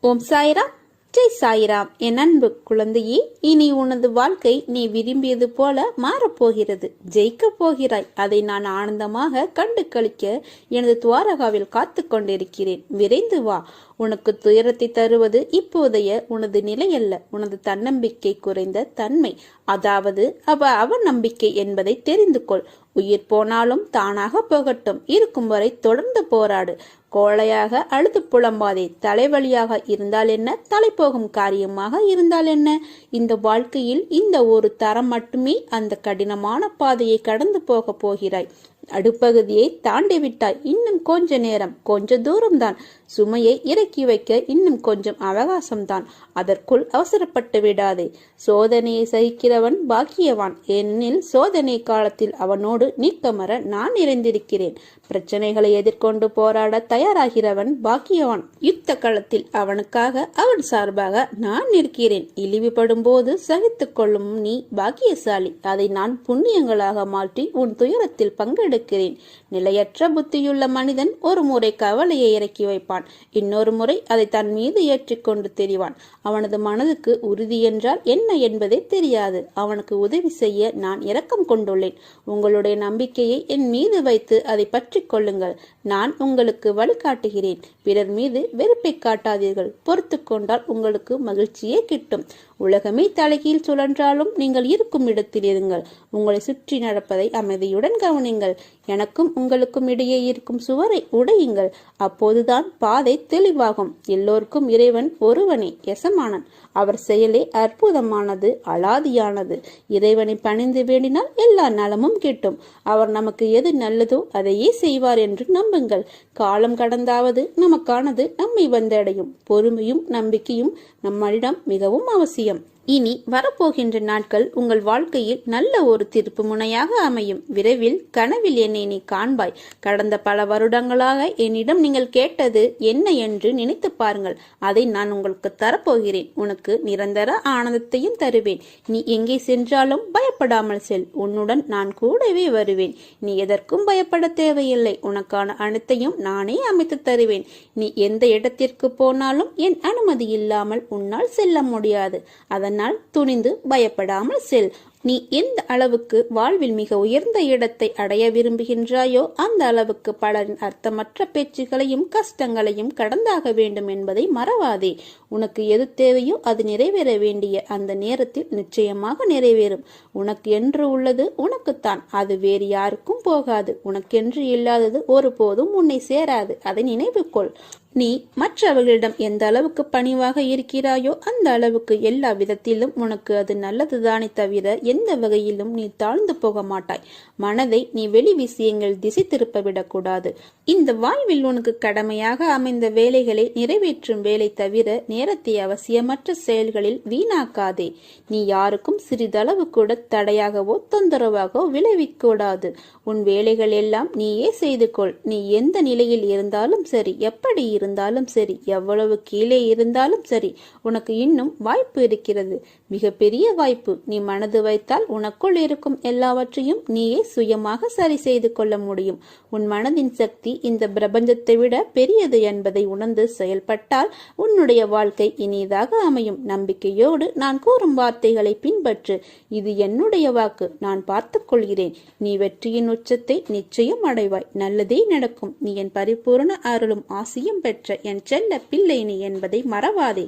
ஓம் சாய்ராம், ஜெய் சாய்ராம். என் அன்பு குழந்தையே, இனி உனது வாழ்க்கை நீ விரும்பியது போல மாறப்போகிறது. ஜெயிக்க போகிறாய். அதை நான் ஆனந்தமாக கண்டு கழிக்க எனது துவாரகாவில் காத்து கொண்டிருக்கிறேன். விரைந்து வா. உனக்கு துயரத்தை தருவது இப்போதைய உனது நிலை அல்ல, உனது தன்னம்பிக்கை குறைந்த தன்மை, அதாவது அவநம்பிக்கை என்பதை தெரிந்து கொள். உயிர் போனாலும் தானாக போகட்டும். இருக்கும் வரை தொடர்ந்து போராடு. கோழையாக அழுது புலம்பாதே. தலைவலியாக இருந்தால் என்ன, தலை போகும் காரியமாக இருந்தால் என்ன, இந்த வாழ்க்கையில் இந்த ஒரு தரம் மட்டுமே அந்த கடினமான பாதையை கடந்து போக போகிறாய். அடுப்பகுதியை தாண்டி விட்டாய். இன்னும் கொஞ்ச நேரம், கொஞ்ச தூரம்தான். சுமையை இறக்கி வைக்க இன்னும் கொஞ்சம் அவகாசம்தான். அதற்குள் அவசரப்பட்டு விடாதே. சோதனையை சகிக்கிறவன் பாக்கியவான். ஏனெனில் சோதனை காலத்தில் அவனோடு நீக்கமர நான் நிறைந்திருக்கிறேன். பிரச்சனைகளை எதிர்கொண்டு போராட தயாராகிறவன் பாக்கியவான். யுத்த களத்தில் அவனுக்காக அவன் சார்பாக நான் இருக்கிறேன். இழிவுபடும் போது சகித்துக் கொள்ளும் நீ பாக்கியசாலி. அதை நான் புண்ணியங்களாக மாற்றி உன் துயரத்தில் பங்கெடுக்கிறேன். நிலையற்ற புத்தியுள்ள மனிதன் ஒரு முறை கவலையை இறக்கி வைப்பான், இன்னொரு முறை அதை தன் மீது ஏற்றிக்கொண்டு தெரிவான். அவனது மனதுக்கு உறுதி என்றால் என்ன என்பதே தெரியாது. அவனுக்கு உதவி செய்ய நான் இரக்கம் கொண்டுள்ளேன். உங்களுடைய நம்பிக்கையை என் மீது வைத்து அதை பற்றி கொள்ளுங்கள். நான் உங்களுக்கு வழிகாட்டுகிறேன். பிறர் மீது வெறுப்பை காட்டாதீர்கள். பொறுத்து கொண்டால் உங்களுக்கு மகிழ்ச்சியே கிட்டும். உலகமே தலைகீழ் சுழன்றாலும் நீங்கள் இருக்கும் இடத்தில் இருங்கள். உங்களை சுற்றி நடப்பதை அமைதியுடன் கவனிங்கள். எனக்கும் உங்களுக்கும் இடையே இருக்கும் சுவரை உடையுங்கள். அப்போதுதான் பாதை தெளிவாகும். எல்லோருக்கும் இறைவன் ஒருவனே எசமானன். அவர் செயலே அற்புதமானது, அலாதியானது. இறைவனை பணிந்து வேண்டினால் எல்லா நலமும் கிட்டும். அவர் நமக்கு எது நல்லதோ அதையே செய்வார் என்று நம்புங்கள். காலம் கடந்தாவது நமக்கானது நம்மை வந்தடையும். பொறுமையும் நம்பிக்கையும் நம்மளிடம் மிகவும் அவசியம். இனி வரப்போகின்ற நாட்கள் உங்கள் வாழ்க்கையில் நல்ல ஒரு திருப்பு முனையாக அமையும். விரைவில் கனவில் என்னை நீ காண்பாய். கடந்த பல வருடங்களாக என்னிடம் நீங்கள் கேட்டது என்ன என்று நினைத்து பாருங்கள். அதை நான் உங்களுக்கு தரப்போகிறேன். உனக்கு நிரந்தர ஆனந்தத்தையும் தருவேன். நீ எங்கே சென்றாலும் பயப்படாமல் செல். உன்னுடன் நான் கூடவே வருவேன். நீ எதற்கும் பயப்பட தேவையில்லை. உனக்கான அனைத்தையும் நானே அமைத்து தருவேன். நீ எந்த இடத்திற்கு போனாலும் என் அனுமதி இல்லாமல் உன்னால் செல்ல முடியாது. அதனால் துணிந்து பயப்படாமல் செல். நீ எந்த அளவுக்கு வாழ்வில் மிக உயர்ந்த இடத்தை அடைய விரும்புகின்றாயோ அந்த அளவுக்கு பலரின் அர்த்தமற்ற பேச்சுகளையும் கஷ்டங்களையும் கடந்தாக வேண்டும் என்பதை மறவாதே. உனக்கு எது தேவையோ அது நிறைவேற வேண்டிய அந்த நேரத்தில் நிச்சயமாக நிறைவேறும். உனக்கு என்று உள்ளது உனக்குத்தான். அது வேறு யாருக்கும் போகாது. உனக்கென்று இல்லாதது ஒருபோதும் உன்னை சேராது. அதை நினைவு கொள். நீ மற்றவர்களிடம் எந்த அளவுக்கு பணிவாக இருக்கிறாயோ அந்த அளவுக்கு எல்லா விதத்திலும் உனக்கு அது நல்லதுதானே தவிர எந்த வகையிலும் நீ தாழ்ந்து போக மாட்டாய். மனதை நீ வெளி விஷயங்கள் திசை திருப்ப விடக்கூடாது. இந்த வாழ்வில் உனக்கு கடமையாக அமைந்த வேலைகளை நிறைவேற்றும் வேலை தவிர நேரத்தை அவசியமற்ற செயல்களில் வீணாக்காதே. நீ யாருக்கும் சிறிதளவு கூட தடையாகவோ தொந்தரவாகவோ விளைவிக்கூடாது. உன் வேலைகள் எல்லாம் நீயே செய்து கொள். நீ எந்த நிலையில் இருந்தாலும் சரி, எப்படி இருந்தாலும் சரி, எவ்வளவு கீழே இருந்தாலும் சரி, உனக்கு இன்னும் வாய்ப்பு இருக்கிறது. மிக பெரிய வாய்ப்பு. நீ மனது வைத்தால் உனக்குள் இருக்கும் எல்லாவற்றையும் நீயே சுயமாக சரி செய்து கொள்ள முடியும். உன் மனதின் சக்தி இந்த பிரபஞ்சத்தை விட பெரியது என்பதை உணர்ந்து செயல்பட்டால் உன்னுடைய வாழ்க்கை இனிதாக அமையும். நம்பிக்கையோடு நான் கூறும் வார்த்தைகளை பின்பற்று. இது என்னுடைய வாக்கு. நான் பார்த்துக் கொள்கிறேன். நீ வெற்றியின் உச்சத்தை நிச்சயம் அடைவாய். நல்லதே நடக்கும். நீ என் பரிபூர்ண அருளும் ஆசியும் பெற்ற என் செல்ல பிள்ளை நீ என்பதை மறவாதே.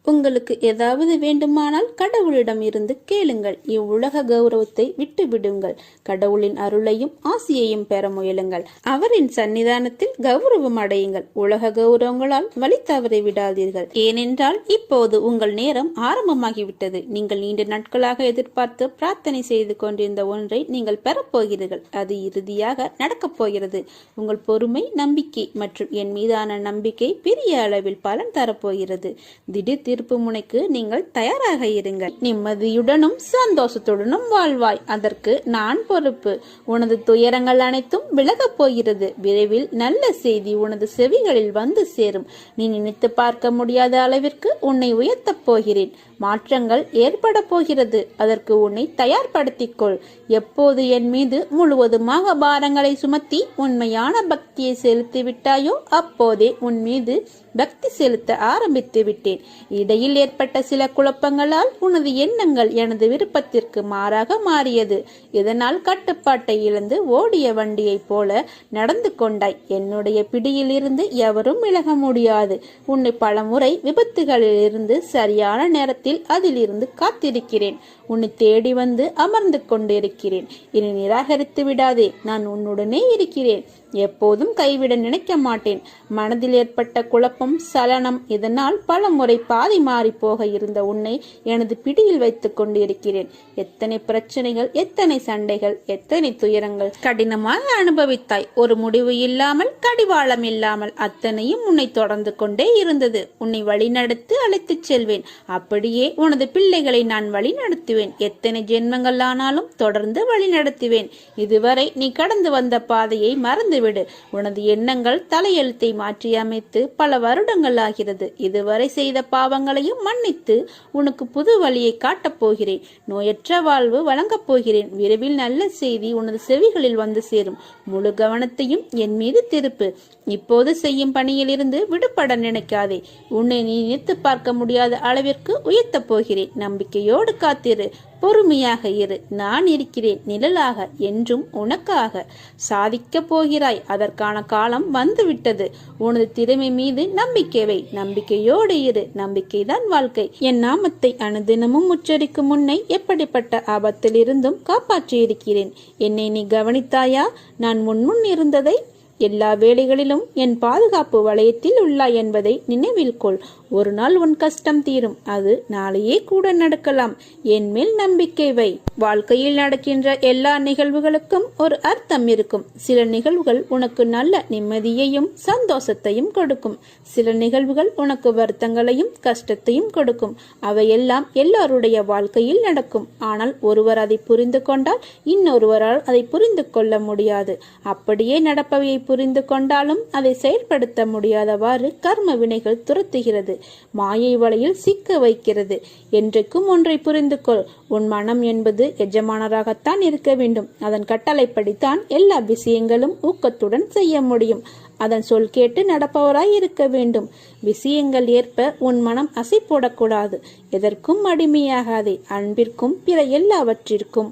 உங்களுக்கு ஏதாவது வேண்டுமானால் கடவுளிடம் இருந்து கேளுங்கள். இவ்வுலக கௌரவத்தை விட்டு விடுங்கள். கடவுளின் அருளையும் ஆசியையும் பெற முயலுங்கள். அவரின் சன்னிதானத்தில் கௌரவம் அடையுங்கள். உலக கௌரவங்களால் வழி தவறி விடாதீர்கள். ஏனென்றால் இப்போது உங்கள் நேரம் ஆரம்பமாகிவிட்டது. நீங்கள் நீண்ட நாட்களாக எதிர்பார்த்து பிரார்த்தனை செய்து கொண்டிருந்த ஒன்றை நீங்கள் பெறப்போகிறீர்கள். அது இறுதியாக நடக்கப் போகிறது. உங்கள் பொறுமை, நம்பிக்கை மற்றும் என் மீதான நம்பிக்கை பெரிய அளவில் பலன் தரப்போகிறது. திடீர் தீர்ப்பு முனைக்கு நீங்கள் தயாராக இருங்கள். நிம்மதியுடனும் சந்தோஷத்துடனும் வாழ்வாய். அதற்கு நான் பொறுப்பு. உனது துயரங்கள் அனைத்தும் விலகப் போகிறது. விரைவில் நல்ல செய்தி உனது செவிகளில் வந்து சேரும். நீ நினைத்து பார்க்க முடியாத அளவிற்கு உன்னை உயர்த்தப் போகிறேன். மாற்றங்கள் ஏற்பட போகிறது. அதற்கு உன்னை தயார்படுத்திக்கொள். எப்போது என் மீது முழுவதுமாக பாரங்களை சுமத்தி உண்மையான பக்தியை செலுத்தி விட்டாயோ அப்போதே உன் மீது பக்தி செலுத்த ஆரம்பித்து விட்டேன். இடையில் ஏற்பட்ட சில குழப்பங்களால் உனது எண்ணங்கள் எனது விருப்பத்திற்கு மாறாக மாறியது. இதனால் கட்டுப்பாட்டை இழந்து ஓடிய வண்டியைப் போல நடந்து கொண்டாய். என்னுடைய பிடியில் இருந்து எவரும் விலக முடியாது. உன்னை பலமுறை விபத்துகளில் இருந்து சரியான நேரத்தில் அதிலிருந்து காத்திருக்கிறேன். உன்னை தேடி வந்து அமர்ந்து கொண்டிருக்கிறேன். இனி நிராகரித்து விடாதே. நான் உன்னுடனே இருக்கிறேன். எப்போதும் கைவிட நினைக்க மாட்டேன். மனதில் ஏற்பட்ட குழப்பம், சலனம், இதனால் பல முறை பாதி மாறி போக இருந்த உன்னை எனது பிடியில் வைத்துக் கொண்டிருக்கிறேன். எத்தனை பிரச்சனைகள், எத்தனை சண்டைகள், எத்தனை துயரங்கள் கடினமாக அனுபவித்தாய். ஒரு முடிவு இல்லாமல், கடிவாளம் இல்லாமல் அத்தனையும் உன்னை தொடர்ந்து கொண்டே இருந்தது. உன்னை வழிநடத்தி அழைத்துச் செல்வேன். அப்படியே உனது பிள்ளைகளை நான் வழி நடத்துவேன். எத்தனை ஜென்மங்கள் ஆனாலும் தொடர்ந்து வழி நடத்துவேன். இதுவரை நீ கடந்து வந்த பாதையை மறந்து விடு. உனது எண்ணங்கள் தலையெழுத்தை மாற்றி அமைத்து பல வருடங்கள் ஆகிறது. இதுவரை செய்த பாவங்களையும் மன்னித்து உனக்கு புது வழியை காட்டப் போகிறேன். நோயற்ற வாழ்வு வழங்கப் போகிறேன். விரைவில் நல்ல செய்தி உனது செவிகளில் வந்து சேரும். முழு கவனத்தையும் என் மீது திருப்பு. இப்போது செய்யும் பணியிலிருந்து விடுபட நினைக்காதே. உன்னை நீ நினைத்து பார்க்க முடியாத அளவிற்கு உயர்த்தப் போகிறேன். நம்பிக்கையோடு காத்திரு. பொறுமையாக இரு. நான் இருக்கிறேன் நிழலாக, என்றும் உனக்காக. சாதிக்க போகிறாய். அதற்கான காலம் வந்துவிட்டது. உனது திறமை மீது நம்பிக்கை வை. நம்பிக்கையோடு இரு. நம்பிக்கைதான் வாழ்க்கை. என் நாமத்தை அனுதினமும் உச்சரிக்கும் உன்னை எப்படிப்பட்ட ஆபத்தில் இருந்தும் காப்பாற்றியிருக்கிறேன். என்னை நீ கவனித்தாயா? நான் முன் இருந்ததை எல்லா வேளைகளிலும் என் பாதுகாப்பு வளையத்தில் உள்ளாய் என்பதை நினைவில் கொள். ஒரு நாள் உன் கஷ்டம் தீரும். அது நாளையே கூட நடக்கலாம். என் மேல் நம்பிக்கை வை. வாழ்க்கையில் நடக்கின்ற எல்லா நிகழ்வுகளுக்கும் ஒரு அர்த்தம் இருக்கும். சில நிகழ்வுகள் உனக்கு நல்ல நிம்மதியையும் சந்தோஷத்தையும் கொடுக்கும். சில நிகழ்வுகள் உனக்கு வருத்தங்களையும் கஷ்டத்தையும் கொடுக்கும். அவையெல்லாம் எல்லாருடைய வாழ்க்கையில் நடக்கும். ஆனால் ஒருவர் அதை புரிந்து கொண்டால் இன்னொருவரால் அதை புரிந்து கொள்ள முடியாது. அப்படியே நடப்பவையை புரிந்து கொண்டாலும் அதை செயல்படுத்த முடியாதவாறு கர்ம வினைகள் துரத்துகிறது. மாயை வலையில் சிக்க வைக்கிறது. என்றைக்கும் ஒன்றை புரிந்து கொள். உன் மனம் என்பது எஜமானராகத்தான் இருக்க வேண்டும். அதன் கட்டளைப்படித்தான் எல்லா விஷயங்களும் ஊக்கத்துடன் செய்ய முடியும். அதன் சொல் கேட்டு நடப்பவராய் இருக்க வேண்டும். விஷயங்கள் ஏற்ப உன் மனம் அசை போடக்கூடாது. எதற்கும் அடிமையாகாதே. அன்பிற்கும் பிற எல்லாவற்றிற்கும்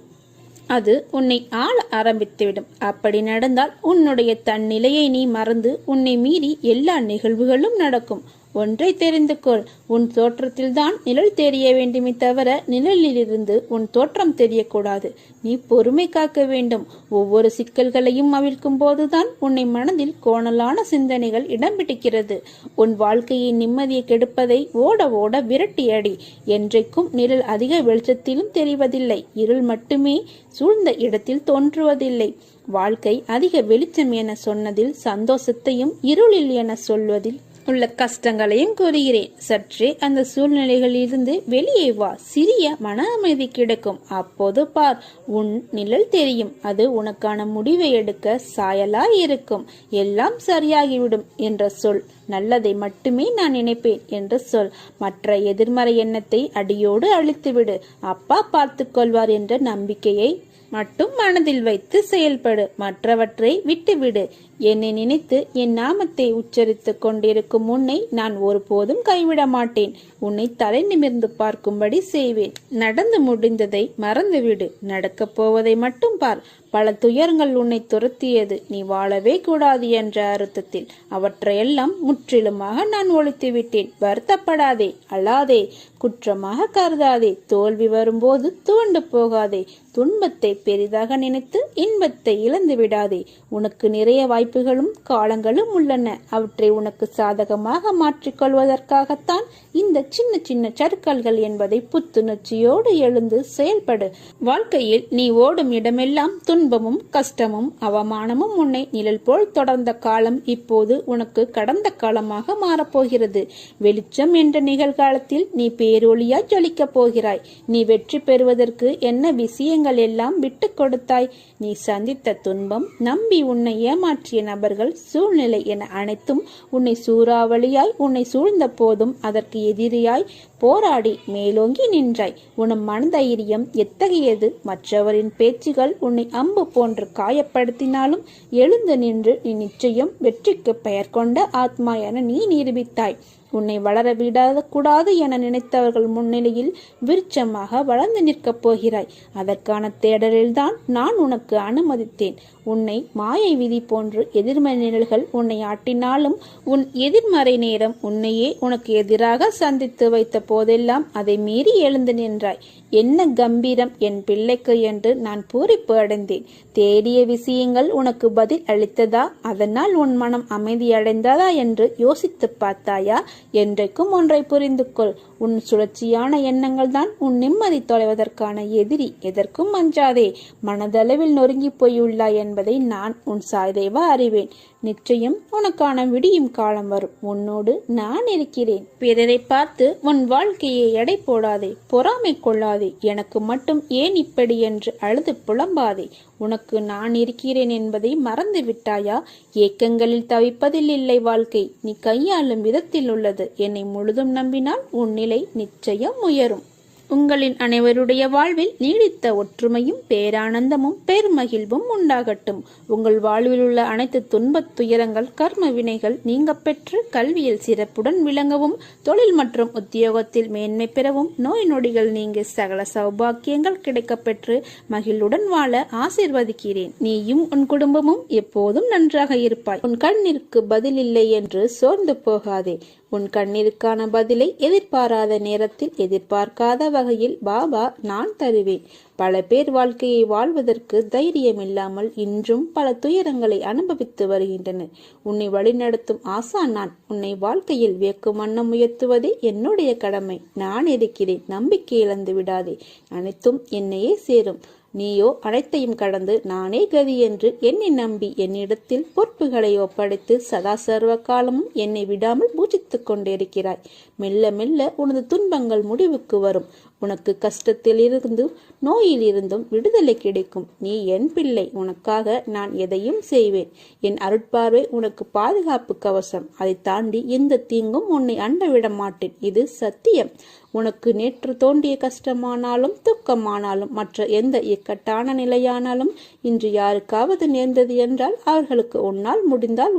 அது உன்னை ஆள ஆரம்பித்துவிடும். அப்படி நடந்தால் உன்னுடைய தன்னிலையை நீ மறந்து உன்னை மீறி எல்லா நிகழ்வுகளும் நடக்கும். ஒன்றை தெரிந்து கொள். உன் தோற்றத்தில்தான் நிழல் தெரிய வேண்டுமே தவிர நிழலிலிருந்து உன் தோற்றம் தெரியக்கூடாது. நீ பொறுமை காக்க வேண்டும். ஒவ்வொரு சிக்கல்களையும் அவிழ்க்கும் போதுதான் உன்னை மனதில் கோணலான சிந்தனைகள் இடம் பிடிக்கிறது. உன் வாழ்க்கையின் நிம்மதியை கெடுப்பதை ஓட ஓட விரட்டி அடி. என்றைக்கும் நிழல் அதிக வெளிச்சத்திலும் தெரிவதில்லை. இருள் மட்டுமே சூழ்ந்த இடத்தில் தோன்றுவதில்லை. வாழ்க்கை அதிக வெளிச்சம் என சொன்னதில் சந்தோஷத்தையும், இருளில் என சொல்வதில் உள்ள கஷ்டங்களையும் கூறுகிறேன். சற்றே அந்த சூழ்நிலைகளிலிருந்து வெளியே வா. சிறிய மன அமைதி கிடைக்கும். அப்போது பார், உன் நிழல் தெரியும். அது உனக்கான முடிவை எடுக்க சாயலாய் இருக்கும். எல்லாம் சரியாகிவிடும் என்ற சொல். நல்லதை மட்டுமே நான் நினைப்பேன் என்று சொல். மற்ற எதிர்மறை எண்ணத்தை அடியோடு அழித்துவிடு. அப்பா பார்த்து கொள்வார் என்ற நம்பிக்கையை மட்டும் மனதில் வைத்து செயல்படு. மற்றவற்றை விட்டுவிடு. என்னை நினைத்து என் நாமத்தை உச்சரித்து கொண்டிருக்கும் உன்னை நான் ஒருபோதும் கைவிட மாட்டேன். உன்னை தலை நிமிர்ந்து பார்க்கும்படி செய்வேன். நடந்து முடிந்ததை மறந்துவிடு. நடக்கப் போவதை மட்டும் பார். பல துயரங்கள் உன்னை துரத்தியது. நீ வாழவே கூடாது என்ற அர்த்தத்தில். அவற்றையெல்லாம் முற்றிலுமாக நான் ஒழித்து விட்டேன். வருத்தப்படாதே, அழாதே, குற்றமாக கருதாதே. தோல்வி வரும்போது துவண்டு போகாதே. துன்பத்தை பெரிதாக நினைத்து இன்பத்தை இழந்து விடாதே. உனக்கு நிறைய வாய்ப்புகளும் காலங்களும் உள்ளன. அவற்றை உனக்கு சாதகமாக மாற்றிக்கொள்வதற்காகத்தான் இந்த சின்ன சின்ன சறுக்கல்கள் என்பதை புத்துணர்ச்சியோடு எழுந்து செயல்படு. வாழ்க்கையில் நீ ஓடும் இடமெல்லாம் துன்பமும் கஷ்டமும் அவமானமும் உன்னை நிழல் போல் தொடர்ந்த காலம் இப்போது உனக்கு கடந்த காலமாக மாறப்போகிறது. வெளிச்சம் என்ற நிகழ்காலத்தில் நீ பேரொளியாய் ஜொலிக்கப் போகிறாய். நீ வெற்றி பெறுவதற்கு என்ன விஷயங்கள் எல்லாம் விட்டு கொடுத்தாய்? நீ சந்தித்த துன்பம், நம்பி உன்னை ஏமாற்றிய நபர்கள், சூழ்நிலை என அனைத்தும் உன்னை சூறாவளியாய் உன்னை சூழ்ந்த போதும் அதற்கு எதிரியாய் போராடி மேலோங்கி நின்றாய். உன் மனதைரியம் எத்தகையது! மற்றவரின் பேச்சுகள் உன்னை அம்பு போன்று காயப்படுத்தினாலும் எழுந்து நின்று நீ நிச்சயம் வெற்றிக்கு பெயர் கொண்ட ஆத்மா என நீ நிரூபித்தாய். உன்னை வளர விடாத கூடாது என நினைத்தவர்கள் முன்னிலையில் விருட்சமாக வளர்ந்து நிற்கப் போகிறாய். அதற்கான தேடலில்தான் நான் உனக்கு அனுமதித்தேன். உன்னை மாயை விதி போன்று எதிர்மறை நிழல்கள் உன்னை ஆட்டினாலும் உன் எதிர்மறை நேரம் உன்னையே உனக்கு எதிராக சந்தித்து வைத்த போதெல்லாம் அதை மீறி எழுந்து நின்றாய். என்ன கம்பீரம் என் பிள்ளைக்கு என்று நான் பூரிப்பு அடைந்தேன். தேடிய விஷயங்கள் உனக்கு பதில் அளித்ததா? அதனால் உன் மனம் அமைதியடைந்ததா என்று யோசித்து பார்த்தாயா? என்றைக்கும் ஒன்றை புரிந்து கொள். உன் சுழற்சியான எண்ணங்கள் தான் உன் நிம்மதி தொலைவதற்கான எதிரி. எதற்கும் அஞ்சாதே. மனதளவில் நொறுங்கி போயுள்ளாய் என்பதை நான் உன் சாய்தேவா அறிவேன். நிச்சயம் உனக்கான விடியும் காலம் வரும். உன்னோடு நான் இருக்கிறேன். பிறரை பார்த்து உன் வாழ்க்கையை எடை போடாதே, பொறாமை கொள்ளாதே. எனக்கு மட்டும் ஏன் இப்படி என்று அழுது புலம்பாதே. உனக்கு நான் இருக்கிறேன் என்பதை மறந்து விட்டாயா? ஏக்கங்களில் தவிப்பதில் இல்லை வாழ்க்கை, நீ கையாளும் விதத்தில் உள்ளது. என்னை முழுதும் நம்பினால் உன் நிலை நிச்சயம் உயரும். உங்களின் அனைவருடைய வாழ்வில் நீடித்த ஒற்றுமையும் பேரானந்தமும் பெருமகிழ்வும் உண்டாகட்டும். உங்கள் வாழ்வில் உள்ள அனைத்து துன்பத் துயரங்கள், கர்ம வினைகள் நீங்க பெற்று கல்வியில் சிறப்புடன் விளங்கவும், தொழில் மற்றும் உத்தியோகத்தில் மேன்மை பெறவும், நோய் நொடிகள் நீங்க சகல சௌபாக்கியங்கள் கிடைக்கப்பெற்று மகிழ்வுடன் வாழ ஆசீர்வதிக்கிறேன். நீயும் உன் குடும்பமும் எப்போதும் நன்றாக இருப்பாய். உன் கண்ணிற்கு பதில் இல்லை என்று சோர்ந்து போகாதே. உன் கண்ணீருக்கான பதிலை எதிர்பாராத நேரத்தில் எதிர்பார்க்காத வகையில் பாபா நான் தருவேன். பல பேர் வாழ்க்கையை வாழ்வதற்கு தைரியம் இல்லாமல் இன்றும் பல துயரங்களை அனுபவித்து வருகின்றனர். உன்னை வழிநடத்தும் ஆசா நான். உன்னை வாழ்க்கையில் வியக்கும் வண்ணம் உயர்த்துவதே என்னுடைய கடமை. நான் இருக்கிறேன். நம்பிக்கை இழந்து விடாதே. அனைத்தும் என்னையே சேரும். நீயோ அனைத்தையும் கடந்து நானே கதி என்று என்னை நம்பி என்னிடத்தில் பொறுப்புகளை ஒப்படைத்து சதா சர்வ காலமும் என்னை விடாமல் பூஜித்துக் கொண்டிருக்கிறாய். மெல்ல மெல்ல உனது துன்பங்கள் முடிவுக்கு வரும். உனக்கு கஷ்டத்தில் இருந்தும் நோயில் இருந்தும் விடுதலை கிடைக்கும். நீ என் பிள்ளை. உனக்காக நான் எதையும் செய்வேன். என் அருட்பார்வை உனக்கு பாதுகாப்பு கவசம். அதை தாண்டி எந்த தீங்கும் உன்னை அண்டவிட மாட்டேன். இது சத்தியம். உனக்கு நேற்று தோன்றிய கஷ்டமானாலும் துக்கமானாலும் மற்ற எந்த இக்கட்டான நிலையானாலும் இன்று யாருக்காவது நேர்ந்தது என்றால் அவர்களுக்கு உன்னால் முடிந்தால்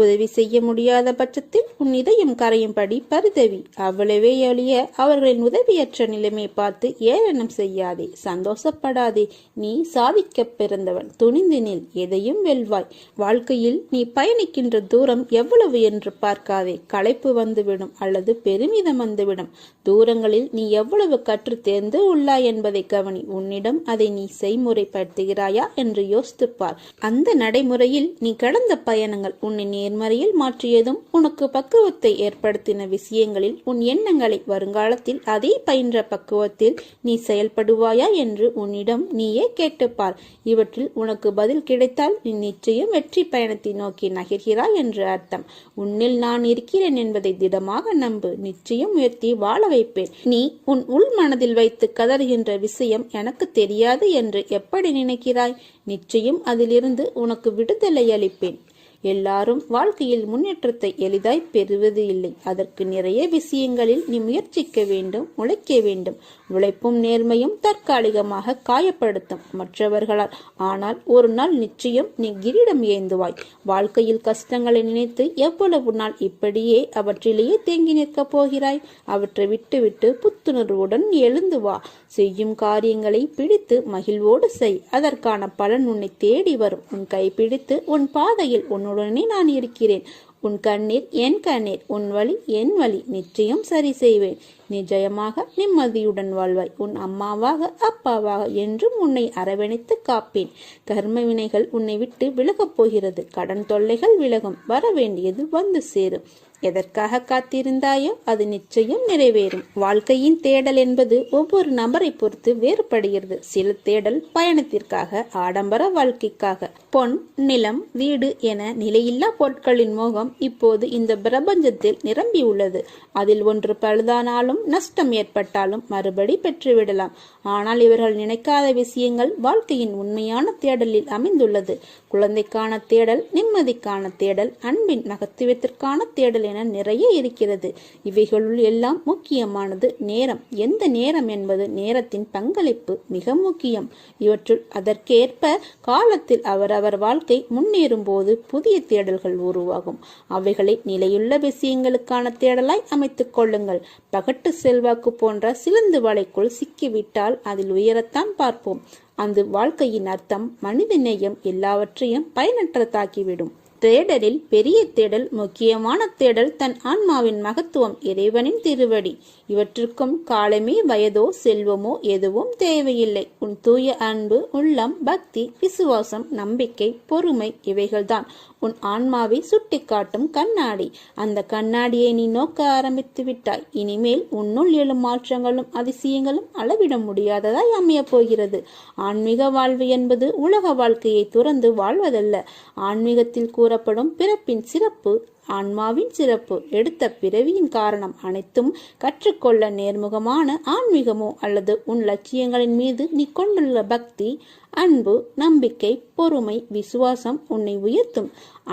உதவி செய்ய முடியாத பட்சத்தில் உன் இதயம் கரையும்படி பரிதவி. அவ்வளவே ஒழிய அவர்களின் உதவியற்ற நிலைமை பார்த்து ஏளனம் செய்யாதே, சந்தோஷப்படாதே. நீ சாதிக்க பிறந்தவன். துணிந்து நில். எதையும் வெல்வாய். வாழ்க்கையில் நீ பயணிக்கின்ற தூரம் எவ்வளவு என்று பார்க்காதே. களைப்பு வந்துவிடும் அல்லது பெருமிதம் வந்துவிடும். தூரங்களில் நீ எவ்வளவு கற்று தேர்ந்து உள்ளாய் என்பதை கவனி. உன்னிடம் அதை நீ செய்முறைப்படுத்துகிறாயா என்று யோசித்துப்பார். அந்த நடைமுறையில் நீ கடந்த பயணங்கள் உன்னை நேர்மறையில் மாற்றியதும் உனக்கு பக்குவத்தை ஏற்படுத்தின விஷயங்களில் உன் எண்ணங்களை வருங்காலத்தில் அதே பயின்ற பக்குவத்தில் நீ செயல்படுவாயா என்று உன்னிடம் நீயே கேட்டுப்பார். இவற்றில் உனக்கு பதில் கிடைத்தால் நீ நிச்சயம் வெற்றி பயணத்தை நோக்கி நகர்கிறாய் என்று அர்த்தம். உன்னில் நான் இருக்கிறேன் என்பதை திடமாக நம்பு. நிச்சயம் உயர்த்தி வாழ வைப்பேன். நீ உன் உள் மனதில் வைத்து கதறுகின்ற விஷயம் எனக்கு தெரியாது என்று எப்படி நினைக்கிறாய்? நிச்சயம் அதிலிருந்து உனக்கு விடுதலை அளிப்பேன். எல்லாரும் வாழ்க்கையில் முன்னேற்றத்தை எளிதாய் பெறுவது இல்லை. அதற்கு நிறைய விஷயங்களில் நீ முயற்சிக்க வேண்டும், உழைக்க வேண்டும். உழைப்பும் நேர்மையும் தற்காலிகமாக காயப்படுத்தும் மற்றவர்களால். ஆனால் ஒரு நாள் நிச்சயம் நீ கிரீடம் ஏந்துவாய். வாழ்க்கையில் கஷ்டங்களை நினைத்து எவ்வளவு நாள் இப்படியே அவற்றிலேயே தேங்கி நிற்கப் போகிறாய்? அவற்றை விட்டுவிட்டு புத்துணர்வுடன் எழுந்து வா. செய்யும் காரியங்களை பிடித்து மகிழ்வோடு செய். அதற்கான பலன் உன்னை தேடி வரும். உன் கைப்பிடித்து உன் பாதையில் உன்னுடனே நான் இருக்கிறேன். உன் கண்ணீர் என் கண்ணீர், உன் வழி என் வழி. நிச்சயம் சரி செய்வேன். நிச்சயமாக நிம்மதியுடன் வாழ்வாய். உன் அம்மாவாக அப்பாவாக என்றும் உன்னை அரவணைத்து காப்பேன். கர்ம வினைகள் உன்னை விட்டு விலகப் போகிறது. கடன் தொல்லைகள் விலகும். வர வேண்டியது வந்து சேரும். எதற்காக காத்திருந்தாயோ அது நிச்சயம் நிறைவேறும். வாழ்க்கையின் தேடல் என்பது ஒவ்வொரு நபரை பொறுத்து வேறுபடுகிறது. சில தேடல் பயணத்திற்காக, ஆடம்பர வாழ்க்கைக்காக. பொன், நிலம், வீடு என நிலையில்லா பொருட்களின் மோகம் இப்போது இந்த பிரபஞ்சத்தில் நிரம்பி உள்ளது. அதில் ஒன்று பழுதானாலும், நஷ்டம் ஏற்பட்டாலும் மறுபடி பெற்றுவிடலாம். ஆனால் இவர்கள் நினைக்காத விஷயங்கள் வாழ்க்கையின் உண்மையான தேடலில் அமைந்துள்ளது. குழந்தைக்கான தேடல், நிம்மதிக்கான தேடல், அன்பின் மகத்துவத்திற்கான தேடல் என நிறைய இருக்கிறது. இவைகளுள் எல்லாம் முக்கியமானது நேரம். எந்த நேரம் என்பது நேரத்தின் பங்களிப்பு மிக முக்கியம். இவற்றுள் அதற்கேற்ப காலத்தில் அவரவர் வாழ்க்கை முன்னேறும் போது புதிய தேடல்கள் உருவாகும். அவைகளை நிலையுள்ள விஷயங்களுக்கான தேடலாய் அமைத்துக் கொள்ளுங்கள். பகட்டு செல்வாக்கு போன்ற சிலந்து வலைக்குள் சிக்கிவிட்டால் அதில் உயரத்தான் பார்ப்போம். அந்த வாழ்க்கையின் அர்த்தம், மனித நேயம் எல்லாவற்றையும் பயனற்றதாக்கிவிடும். தேடலில் பெரிய தேடல், முக்கியமான தேடல் தன் ஆன்மாவின் மகத்துவம், இறைவனின் திருவடி. இவற்றுக்கும் காலமே, வயதோ, செல்வமோ எதுவும் தேவையில்லை. உன் தூய அன்பு, உள்ளம், பக்தி, விசுவாசம், நம்பிக்கை, பொறுமை இவைகள்தான் உன் ஆன்மாவை சுட்டிக்காட்டும் கண்ணாடி. அந்த கண்ணாடியை நீ நோக்க ஆரம்பித்து விட்டாய். இனிமேல் உன்னுள் எழும் மாற்றங்களும் அதிசயங்களும் அளவிட முடியாததாய் அமையப் போகிறது. ஆன்மீக வாழ்வு என்பது உலக வாழ்க்கையை துறந்து வாழ்வதல்ல. ஆன்மீகத்தில் கூறப்படும் பிறப்பின் சிறப்பு, ஆன்மாவின் சிறப்பு, எடுத்த பிறவியின் காரணம் அனைத்தும் கற்றுக்கொள்ள நேர்முகமான ஆன்மீகமோ அல்லது உன் லட்சியங்களின் மீது நீ கொண்டுள்ள பக்தி, அன்பு, நம்பிக்கை, பொறுமை, விசுவாசம் உன்னை உயர்த்தும்.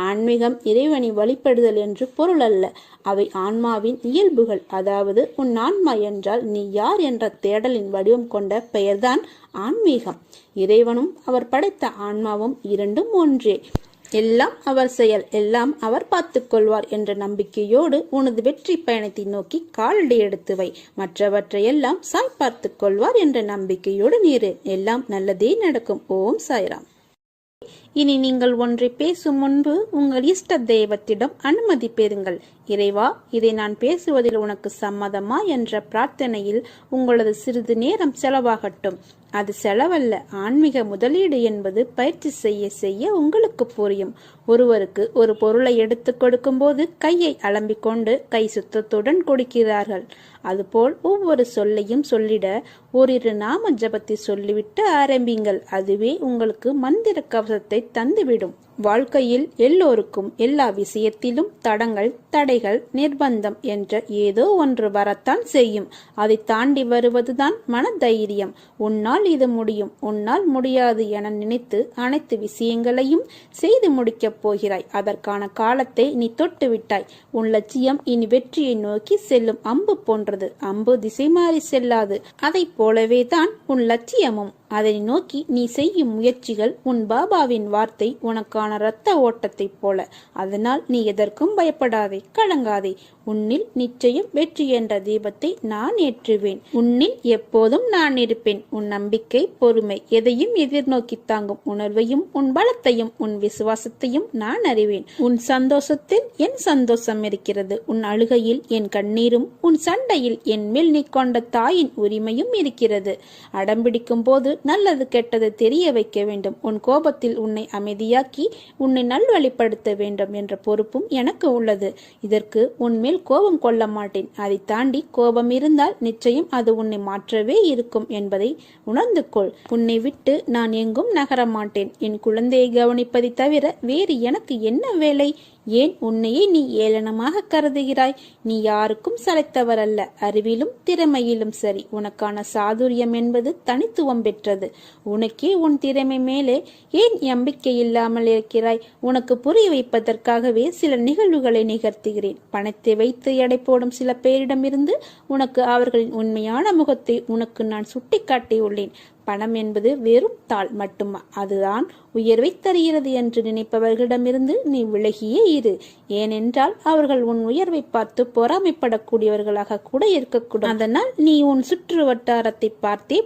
ஆன்மீகம் இறைவனை வழிபடுதல் என்று பொருள் அல்ல. அவை ஆன்மாவின் இயல்புகள். அதாவது உன் ஆன்மா என்றால் நீ யார் என்ற தேடலின் வடிவம் கொண்ட பெயர்தான் ஆன்மீகம். இறைவனும் அவர் படைத்த ஆன்மாவும் இரண்டும் ஒன்றே. எல்லாம் அவர் செயல், எல்லாம் அவர் பார்த்துக் கொள்வார் என்ற நம்பிக்கையோடு உனது வெற்றி பயணத்தை நோக்கி காலடி எடுத்து வை. மற்றவற்றையெல்லாம் சாய் பார்த்துக் கொள்வார் என்ற நம்பிக்கையோடு நீரு. எல்லாம் நல்லதே நடக்கும். ஓம் சாய்ராம். இனி நீங்கள் ஒன்றை பேசும் முன்பு உங்கள் இஷ்ட தெய்வத்திடம் அனுமதி பெறுங்கள். இறைவா, இதை நான் பேசுவதில் உனக்கு சம்மதமா என்ற பிரார்த்தனையில் உங்களது சிறிது நேரம் செலவாகட்டும். அது செலவல்ல, ஆன்மீக முதலீடு என்பது பயிற்சி செய்ய செய்ய உங்களுக்கு புரியும். ஒருவருக்கு ஒரு பொருளை எடுத்து கொடுக்கும் போது கையை அலம்பிக்கொண்டு கை சுத்தத்துடன் கொடுக்கிறார்கள். அதுபோல் ஒவ்வொரு சொல்லையும் சொல்லிட ஓரிரு நாம ஜபத்தை சொல்லிவிட்டு ஆரம்பிங்கள். அதுவே உங்களுக்கு மந்திர கவசத்தை தந்துவிடும். வாழ்க்கையில் எல்லோருக்கும் எல்லா விஷயத்திலும் தடங்கள், தடைகள், நிர்பந்தம் என்ற ஏதோ ஒன்று வரத்தான் செய்யும். அதை தாண்டி வருவதுதான் மன தைரியம். உன்னால் இது முடியும், உன்னால் முடியாது என நினைத்து அனைத்து விஷயங்களையும் செய்து முடிக்கப் போகிறாய். அதற்கான காலத்தை நீ தொட்டு விட்டாய். உன் லட்சியம் இனி வெற்றியை நோக்கி செல்லும் அம்பு போன்றது. அம்பு திசை மாறி செல்லாது. அதை போலவே தான் உன் லட்சியமும். அதை நோக்கி நீ செய்யும் முயற்சிகள் உன் பாபாவின் வார்த்தை உனக்கான இரத்த ஓட்டத்தை போல. அதனால் நீ எதற்கும் பயப்படாதே, கலங்காதே. உன்னில் நிச்சயம் வெற்றி என்ற தீபத்தை நான் ஏற்றுவேன். உன்னில் எப்போதும் நான் இருப்பேன். உன் நம்பிக்கை, பொறுமை, எதையும் எதிர்நோக்கி தாங்கும் உணர்வையும் உன் பலத்தையும் உன் விசுவாசத்தையும் நான் அறிவேன். உன் சந்தோஷத்தில் என் சந்தோஷம் இருக்கிறது. உன் அழுகையில் என் கண்ணீரும், உன் சண்டையில் என் மேல் நீ கொண்ட தாயின் உரிமையும் இருக்கிறது. அடம்பிடிக்கும் போது நல்லது கெட்டது தெரிய வைக்க வேண்டும். உன் கோபத்தில் உன்னை அமைதியாக்கி உன்னை நல்வழிப்படுத்த வேண்டும் என்ற பொறுப்பும் எனக்கு உள்ளது. இதற்கு உன்மேல் கோபம் கொள்ள மாட்டேன். அதை தாண்டி கோபம் இருந்தால் நிச்சயம் அது உன்னை மாற்றவே இருக்கும் என்பதை உணர்ந்து கொள். உன்னை விட்டு நான் எங்கும் நகர மாட்டேன். என் குழந்தையை கவனிப்பதை தவிர வேறு எனக்கு என்ன வேலை? ஏன் உன்னையே நீ ஏளனமாக கருதுகிறாய்? நீ யாருக்கும் சளைத்தவர் அல்ல. அறிவிலும் திறமையிலும் சரி. உனக்கான சாதுரியம் என்பது தனித்துவம் பெற்றது. உனக்கே உன் திறமை மேலே ஏன் நம்பிக்கை இல்லாமல் இருக்கிறாய்? உனக்கு புரிய வைப்பதற்காகவே சில நிகழ்வுகளை நிகழ்த்துகிறேன். பணத்தை வைத்து எடை போடும் சில பேரிடமிருந்து உனக்கு அவர்களின் உண்மையான முகத்தை உனக்கு நான் சுட்டி காட்டியுள்ளேன். பணம் என்பது வெறும் தாள் மட்டுமா? அதுதான் உயர்வை தருகிறது என்று நினைப்பவர்களிடமிருந்து நீ விலகியே இரு. ஏனென்றால் அவர்கள் உன் உயர்வை பார்த்து பொறாமைப்படக்கூடியவர்களாக கூட இருக்கக்கூடும். அதனால் நீ உன் சுற்று வட்டாரத்தை பார்த்தே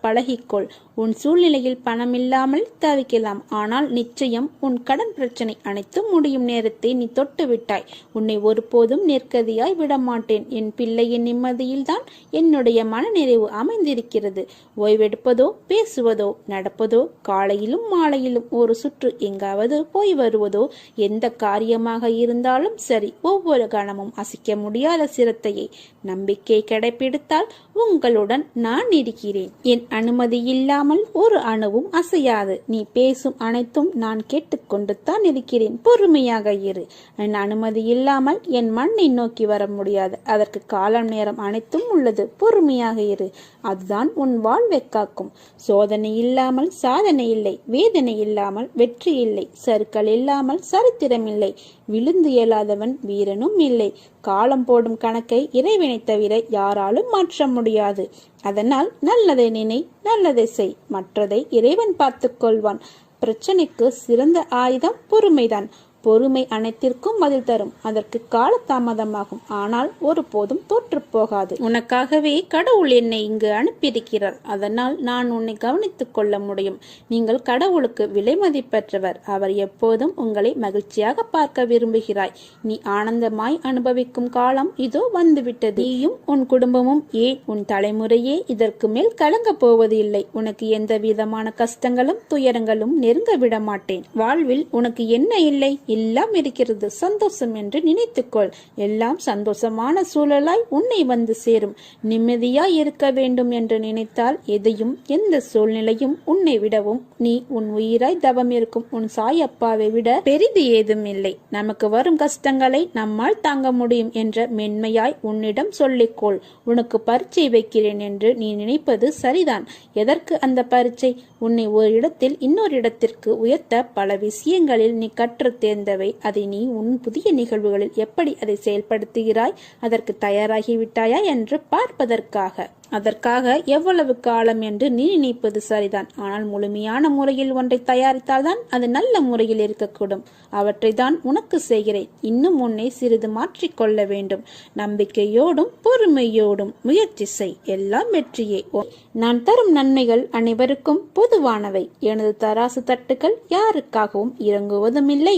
பழகிக்கொள். உன் சூழ்நிலையில் பணம் இல்லாமல் தவிக்கலாம். ஆனால் நிச்சயம் உன் கடன் பிரச்சனை அனைத்தும் முடியும் நேரத்தை நீ தொட்டு விட்டாய். உன்னை ஒருபோதும் நெற்கதியாய் விடமாட்டேன். என் பிள்ளையின் நிம்மதியில்தான் என்னுடைய மனநிறைவு அமைந்திருக்கிறது. ஓய்வெடுப்பது பார்ப்பதோ பேசுவதோ நடப்பதோ காலையிலும் மாலையிலும் ஒரு சுற்று எங்காவது போய் வருவதோ எந்த காரியமாக இருந்தாலும் சரி ஒவ்வொரு கணமும் அசைக்க முடியாத சிரத்தையை நம்பிக்கை கடைபிடித்தால் உங்களுடன் நான் இருக்கிறேன். என் அனுமதி இல்லாமல் ஒரு அணுவும் அசையாது. நீ பேசும் அனைத்தும் நான் கேட்டுக்கொண்டுதான் இருக்கிறேன். பொறுமையாக இரு. என் அனுமதி இல்லாமல் என் மண்ணை நோக்கி வர முடியாது. அதற்கு காலம் நேரம் அனைத்தும் உள்ளது. பொறுமையாக இரு. அதுதான் உன் வாழ்வை காக்கும். சோதனை இல்லாமல் சாதனை இல்லை. வேதனை இல்லாமல் வெற்றி இல்லை. சறுக்கல் இல்லாமல் சரித்திரம் இல்லை. விழுந்து இயலாதவன் வீரனும் இல்லை. காலம் போடும் கணக்கை இறைவனை தவிர யாராலும் மாற்ற முடியாது. அதனால் நல்லதை நினை, நல்லதை செய். மற்றதை இறைவன் பார்த்துக் கொள்வான். பிரச்சனைக்கு சிறந்த ஆயுதம் பொறுமைதான். பொறுமை அனைத்திற்கும் பதில் தரும். அதற்கு கால தாமதமாகும், ஆனால் ஒருபோதும் தோற்று போகாது. உனக்காகவே கடவுள் என்னை இங்கு அனுப்பியிருக்கிறார். அதனால் நான் உன்னை கவனித்துக் கொள்ள முடியும். நீங்கள் கடவுளுக்கு விலை மதிப்பற்றவர். அவர் எப்போதும் உங்களை மகிழ்ச்சியாக பார்க்க விரும்புகிறாய். நீ ஆனந்தமாய் அனுபவிக்கும் காலம் இதோ வந்துவிட்டது. நீயும் உன் குடும்பமும் ஏன் உன் தலைமுறையே இதற்கு மேல் கலங்க போவது இல்லை. உனக்கு எந்த விதமான கஷ்டங்களும் துயரங்களும் நெருங்க விட மாட்டேன். வாழ்வில் உனக்கு என்ன இல்லை? எல்லாம் இருக்கிறது. சந்தோஷம் என்று நினைத்துக்கொள். எல்லாம் சந்தோஷமான சூழலாய் உன்னை வந்து சேரும். நிம்மதியாய் இருக்க வேண்டும் என்று நினைத்தால் எதையும் எந்த சூழ்நிலையும் உன்னை விடவும் நீ உன் உயிராய் தவம் இருக்கும் உன் சாயப்பாவை விட பெரிது ஏதும் இல்லை. நமக்கு வரும் கஷ்டங்களை நம்மால் தாங்க முடியும் என்ற மென்மையாய் உன்னிடம் சொல்லிக்கொள். உனக்கு பரீட்சை வைக்கிறேன் என்று நீ நினைப்பது சரிதான். எதற்கு அந்த பரீட்சை? உன்னை ஒரு இடத்தில் இன்னொரு இடத்திற்கு உயர்த்த பல விஷயங்களில் நீ கற்று தேர்ந்தவை. அதை நீ உன் புதிய நிகழ்வுகளில் எப்படி அதை செயல்படுத்துகிறாய், அதற்கு தயாராகிவிட்டாயா என்று பார்ப்பதற்காக. அதற்காக எவ்வளவு காலம் என்று நீ நினைப்பது சரிதான். ஆனால் முழுமையான முறையில் ஒன்றை தயாரித்தால்தான் அது நல்ல முறையில் இருக்கக்கூடும். அவற்றை தான் உனக்கு செய்கிறேன். இன்னும் உன்னை சிறிது மாற்றிக்கொள்ள வேண்டும். நம்பிக்கையோடும் பொறுமையோடும் முயற்சி செய். எல்லாம் வெற்றியே. நான் தரும் நன்மைகள் அனைவருக்கும் பொதுவானவை. எனது தராசு தட்டுகள் யாருக்காகவும் இறங்குவதும் இல்லை,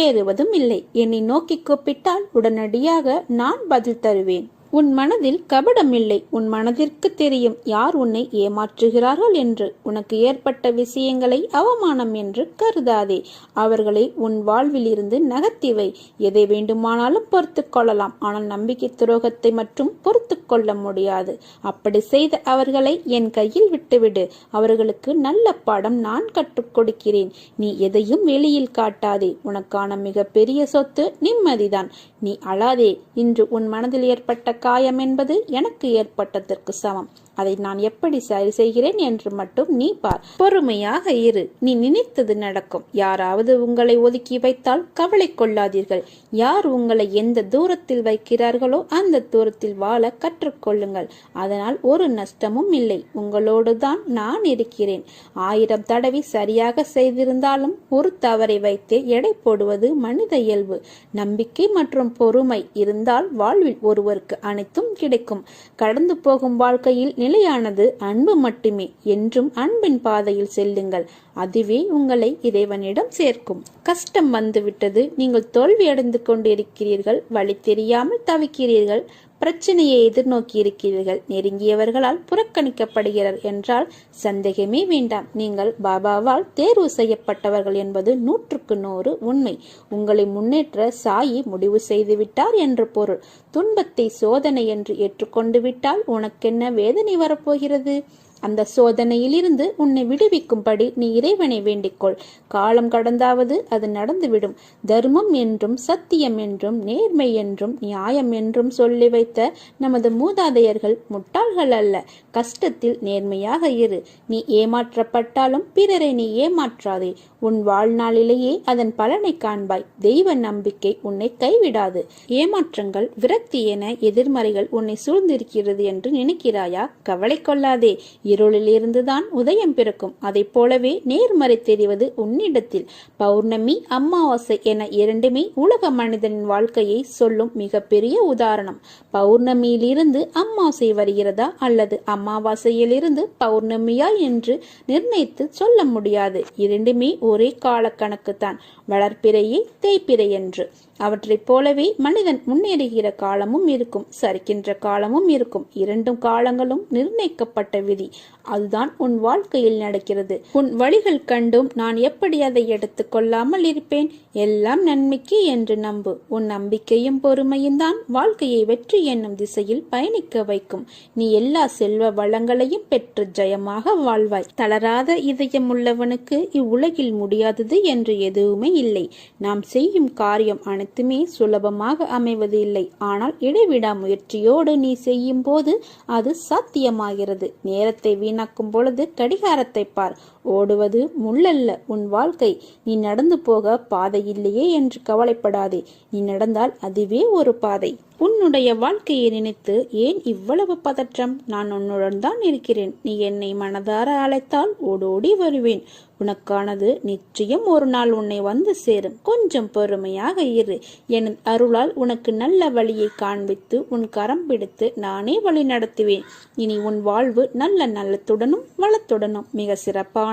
ஏறுவதும் இல்லை. என்னை நோக்கி கூப்பிட்டால் உடனடியாக நான் பதில் தருவேன். உன் மனதில் கபடம் இல்லை. உன் மனதிற்கு தெரியும் யார் உன்னை ஏமாற்றுகிறார்கள் என்று. உனக்கு ஏற்பட்ட விஷயங்களை அவமானம் என்று கருதாதே. அவர்களை உன் வாழ்வில் இருந்து நகர்த்திவை. எதை வேண்டுமானாலும் பொறுத்து கொள்ளலாம். ஆனால் நம்பிக்கை துரோகத்தை மட்டும் பொறுத்து கொள்ள முடியாது. அப்படி செய்த அவர்களை என் கையில் விட்டுவிடு. அவர்களுக்கு நல்ல பாடம் நான் கற்றுக் கொடுக்கிறேன். நீ எதையும் வெளியில் காட்டாதே. உனக்கான மிக பெரிய சொத்து நிம்மதிதான். நீ அழாதே. இன்று உன் மனதில் ஏற்பட்ட காயம் என்பது எனக்கு ஏற்பட்டதற்கு சமம். அதை நான் எப்படி சரி செய்கிறேன் என்று மட்டும் நீ பார். பொறுமையாக இரு. நீ நினைத்தது நடக்கும். யாராவது உங்களை ஒதுக்கி வைத்தால் கவலை கொள்ளாதீர்கள். யார் உங்களை எந்த தூரத்தில் வைக்கிறார்களோ அந்த தூரத்தில் வாழ கற்றுக்கொள்ளுங்கள். அதனால் ஒரு நஷ்டமும் இல்லை. உங்களோடு தான் நான் இருக்கிறேன். 1000 தடவை சரியாக செய்திருந்தாலும் ஒரு தவறை வைத்து எடை போடுவது மனித இயல்பு. நம்பிக்கை மற்றும் பொறுமை இருந்தால் வாழ்வில் ஒருவருக்கு அனைத்தும் கிடைக்கும். கடந்து போகும் வாழ்க்கையில் நிலையானது அன்பு மட்டுமே. என்றும் அன்பின் பாதையில் செல்லுங்கள். அதுவே உங்களை இறைவனிடம் சேர்க்கும். கஷ்டம் வந்துவிட்டது. நீங்கள் தோல்வி அடைந்து கொண்டிருக்கிறீர்கள். வழி தெரியாமல் தவிக்கிறீர்கள். பிரச்சனையை எதிர்நோக்கி இருக்கிறீர்கள். நெருங்கியவர்களால் புறக்கணிக்கப்படுகிறார் என்றால் சந்தேகமே வேண்டாம். நீங்கள் பாபாவால் தேர்வு செய்யப்பட்டவர்கள் என்பது 100க்கு 100 உண்மை. உங்களை முன்னேற்ற சாயி முடிவு செய்துவிட்டார் என்று பொருள். துன்பத்தை சோதனை என்று ஏற்றுக்கொண்டு விட்டால் உனக்கென்ன வேதனை வரப்போகிறது? அந்த சோதனையிலிருந்து உன்னை விடுவிக்கும்படி நீ இறைவனை வேண்டிக்கொள். காலம் கடந்தாவது அது நடந்துவிடும். தர்மம் என்றும் சத்தியம் என்றும் நேர்மை என்றும் நியாயம் என்றும் சொல்லி வைத்த நமது மூதாதையர்கள் முட்டாள்கள் அல்ல. கஷ்டத்தில் நேர்மையாக இரு. நீ ஏமாற்றப்பட்டாலும் பிறரை நீ ஏமாற்றாதே. உன் வாழ்நாளிலேயே அதன் பலனை காண்பாய். தெய்வ நம்பிக்கை உன்னை கைவிடாது. ஏமாற்றங்கள், விரக்தி என எதிர்மறைகள் உன்னை சூழ்ந்திருக்கிறது என்று நினைக்கிறாயா? கவலை கொள்ளாதே. இருளில் இருந்துதான் உதயம் பிறக்கும். அதை போலவே நேர்மறை தெரிவது உன்னிடத்தில். பௌர்ணமி, அமாவாசை என இரண்டுமே உலக மனிதனின் வாழ்க்கையை சொல்லும் மிக பெரிய உதாரணம். பௌர்ணமியிலிருந்து அமாவாசை வருகிறதா அல்லது அமாவாசையிலிருந்து பௌர்ணமியா என்று நிர்ணயித்து சொல்ல முடியாது. இரண்டுமே ஒரே கால கணக்குத்தான். வளர்ப்பிறையே தேய்ப்பிறை என்று. அவற்றைப் போலவே மனிதன் முன்னேறுகிற காலமும் இருக்கும், சரிக்கின்ற காலமும் இருக்கும். இரண்டும் காலங்களும் நிர்ணயிக்கப்பட்ட விதி. அதுதான் உன் வாழ்க்கையில் நடக்கிறது. உன் வழிகள் கண்டும் நான் எப்படி அதை எடுத்துக் கொள்ளாமல் இருப்பேன்? எல்லாம் நன்மைக்கு என்று நம்பு. உன் நம்பிக்கையும் பொறுமையும் தான் வாழ்க்கையை வெற்றி என்னும் திசையில் பயணிக்க வைக்கும். நீ எல்லா செல்வ வளங்களையும் பெற்று ஜெயமாக வாழ்வாய். தளராத இதயம் உள்ளவனுக்கு இவ்வுலகில் முடியாதது என்று எதுவுமே இல்லை. நாம் செய்யும் காரியம் அனைத்துமே சுலபமாக அமைவது இல்லை. ஆனால் இடைவிடா முயற்சியோடு நீ செய்யும் போது அது சாத்தியமாகிறது. நேரத்தை வீணாக்கும் பொழுது கடிகாரத்தை பார். ஓடுவது முள்ளல்ல உன் வாழ்க்கை. நீ நடந்து போக பாதை இல்லையே என்று கவலைப்படாதே. நீ நடந்தால் அதுவே ஒரு பாதை. உன்னுடைய வாழ்க்கையை நினைத்து ஏன் இவ்வளவு பதற்றம்? நான் உன்னுடன் தான் இருக்கிறேன். நீ என்னை மனதார அழைத்தால் ஓடோடி வருவேன். உனக்கானது நிச்சயம் ஒரு நாள் உன்னை வந்து சேரும். கொஞ்சம் பொறுமையாக இரு. என் அருளால் உனக்கு நல்ல வழியை காண்பித்து உன் கரம் பிடித்து நானே வழி நடத்துவேன். இனி உன் வாழ்வு நல்ல நலத்துடனும் வளத்துடனும் மிக சிறப்பான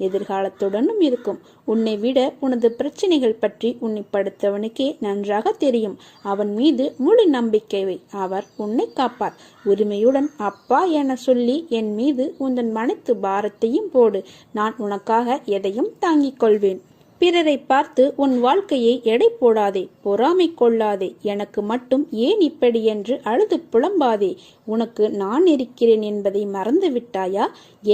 எதிர்காலத்துடனும் இருக்கும். உன்னை விட உனது பிரச்சனைகள் பற்றி உன்னை படுத்தவனுக்கே நன்றாக தெரியும். அவன் மீது முழு நம்பிக்கை வை. அவர் உன்னை காப்பார். உரிமையுடன் அப்பா என சொல்லி என் மீது உந்தன் அனைத்து பாரத்தையும் போடு. நான் உனக்காக எதையும் தாங்கிக் கொள்வேன். பிறரை பார்த்து உன் வாழ்க்கையை எடை போடாதே. பொறாமை கொள்ளாதே. எனக்கு மட்டும் ஏன் இப்படி என்று அழுது புலம்பாதே. உனக்கு நான் இருக்கிறேன் என்பதை மறந்து விட்டாயா?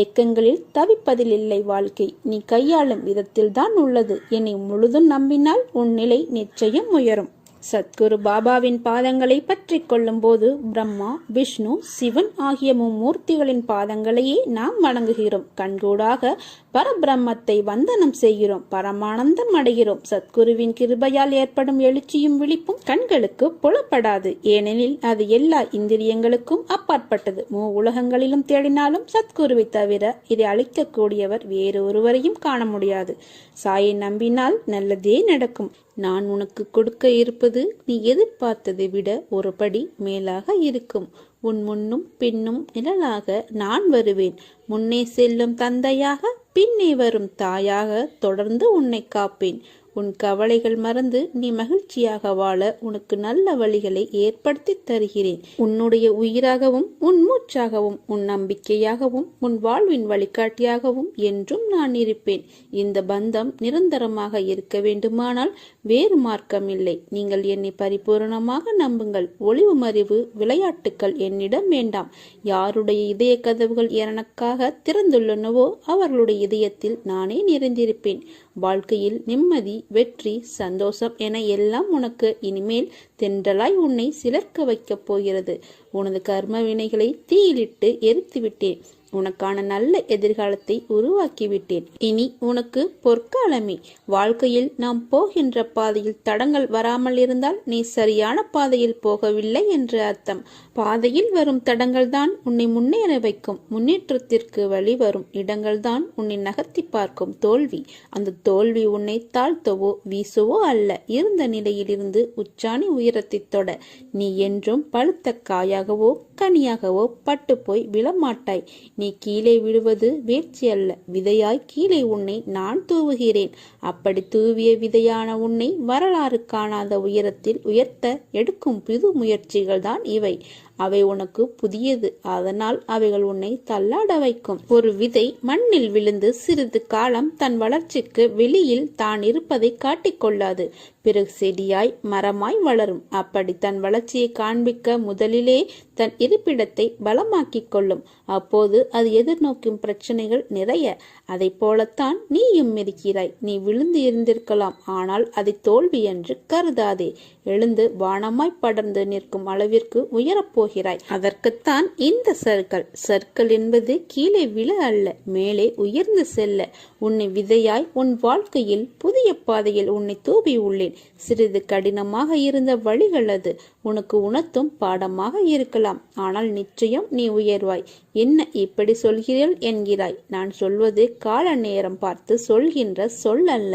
ஏக்கங்களில் தவிப்பதில் இல்லை வாழ்க்கை. நீ கையாளும் விதத்தில் தான் உள்ளது. என்னை முழுதும் நம்பினால் உன் நிலை நிச்சயம் உயரும். சத்குரு பாபாவின் பாதங்களை பற்றி கொள்ளும் போது பிரம்மா, விஷ்ணு, சிவன் ஆகிய மும்மூர்த்திகளின் பாதங்களையே நாம் வணங்குகிறோம். கண்கூடாக பரபிரம்மத்தை வந்தனம் செய்கிறோம். பரமானந்தம் அடைகிறோம். சத்குருவின் கிருபையால் ஏற்படும் எழுச்சியும் விழிப்பும் கண்களுக்கு புலப்படாது. ஏனெனில் அது எல்லா இந்திரியங்களுக்கும் அப்பாற்பட்டது. உலகங்களிலும் தேடினாலும் சத்குருவை தவிர இதை அளிக்கக்கூடியவர் வேறு ஒருவரையும் காண முடியாது. சாயை நம்பினால் நல்லதே நடக்கும். நான் உனக்கு கொடுக்க இருப்பது நீ எதிர்பார்த்ததை விட ஒரு படி மேலாக இருக்கும். உன் முன்னும் பின்னும் நிழலாக நான் வருவேன். முன்னே செல்லும் தந்தையாக, பின்னே வரும் தாயாக தொடர்ந்து உன்னை காப்பேன். உன் கவலைகள் மறந்து நீ மகிழ்ச்சியாக வாழ உனக்கு நல்ல வழிகளை ஏற்படுத்தி தருகிறேன். உன்னுடைய உயிராகவும் உன் மூச்சாகவும் உன் நம்பிக்கையாகவும் உன் வாழ்வின் வழிகாட்டியாகவும் என்றும் நான் இருப்பேன். இந்த பந்தம் நிரந்தரமாக இருக்க வேண்டுமானால் வேறு மார்க்கம் இல்லை. நீங்கள் என்னை பரிபூர்ணமாக நம்புங்கள். ஒளிவு மறைவு விளையாட்டுக்கள் என்னிடம் வேண்டாம். யாருடைய இதய கதவுகள் எனக்காக திறந்துள்ளனவோ அவர்களுடைய இதயத்தில் நானே நிறைந்திருப்பேன். வாழ்க்கையில் நிம்மதி, வெற்றி, சந்தோஷம் என எல்லாம் உனக்கு இனிமேல் தென்றலாய் உன்னை சிலர்க்க வைக்கப் போகிறது. உனது கர்ம வினைகளை தீயிலிட்டு எரித்துவிட்டேன். உனக்கான நல்ல எதிர்காலத்தை உருவாக்கிவிட்டேன். இனி உனக்கு பொற்காலமே. வாழ்க்கையில் நாம் போகின்ற பாதையில் தடங்கள் வராமல் இருந்தால் நீ சரியான பாதையில் போகவில்லை என்று அர்த்தம். பாதையில் வரும் தடங்கள் தான் உன்னை முன்னேற வைக்கும். முன்னேற்றத்திற்கு வழி வரும் இடங்கள் தான் உன்னை நகர்த்தி பார்க்கும் தோல்வி. அந்த தோல்வி உன்னை தாழ்த்தவோ வீசவோ அல்ல. இருந்த நிலையிலிருந்து உச்சாணி உயரத்தை தொட. நீ என்றும் பழுத்த காயாகவோ கனியாகவோ பட்டு போய் விழமாட்டாய். நீ கீழே விழுவது வீழ்ச்சி அல்ல. விதையாய் கீழே உன்னை நான் தூவுகிறேன். அப்படி தூவிய விதையான உன்னை வரலாறு காணாத உயரத்தில் உயர்த்த எடுக்கும் புது முயற்சிகள் தான் இவை. அவை உனக்கு புதியது. அதனால் அவைகள் உன்னை தள்ளாட வைக்கும். ஒரு விதை மண்ணில் விழுந்து சிறிது காலம் தன் வளர்ச்சிக்கு வெளியில் தான் இருப்பதை காட்டிக்கொள்ளாது. பிறகு செடியாய் மரமாய் வளரும். அப்படி தன் வளர்ச்சியை காண்பிக்க முதலிலே தன் இருப்பிடத்தை பலமாக்கிக் கொள்ளும். அப்போது அது எதிர்நோக்கும் பிரச்சனைகள் நிறைய. அதை போலத்தான் நீயும் இருக்கிறாய். நீ விழுந்து இருந்திருக்கலாம். ஆனால் அதை தோல்வி என்று கருதாதே. எழுந்து வானமாய் படர்ந்து நிற்கும் அளவிற்கு உயரப்போகிறாய். அதற்குத்தான் இந்த சர்க்கிள் என்பது கீழே விழ அல்ல, மேலே உயர்ந்து செல்ல. உன்னை விதையாய் உன் வாழ்க்கையில் புதிய பாதையில் உன்னை தூவி உள்ளேன். சிறிது கடினமாக இருந்த வழிகள் அது உனக்கு உணர்த்தும் பாடமாக இருக்கலாம். ஆனால் நிச்சயம் நீ உயர்வாய். என்ன இப்படி சொல்கிறீர்கள் என்கிறாய்? நான் சொல்வது கால நேரம் பார்த்து சொல்கின்ற சொல் அல்ல.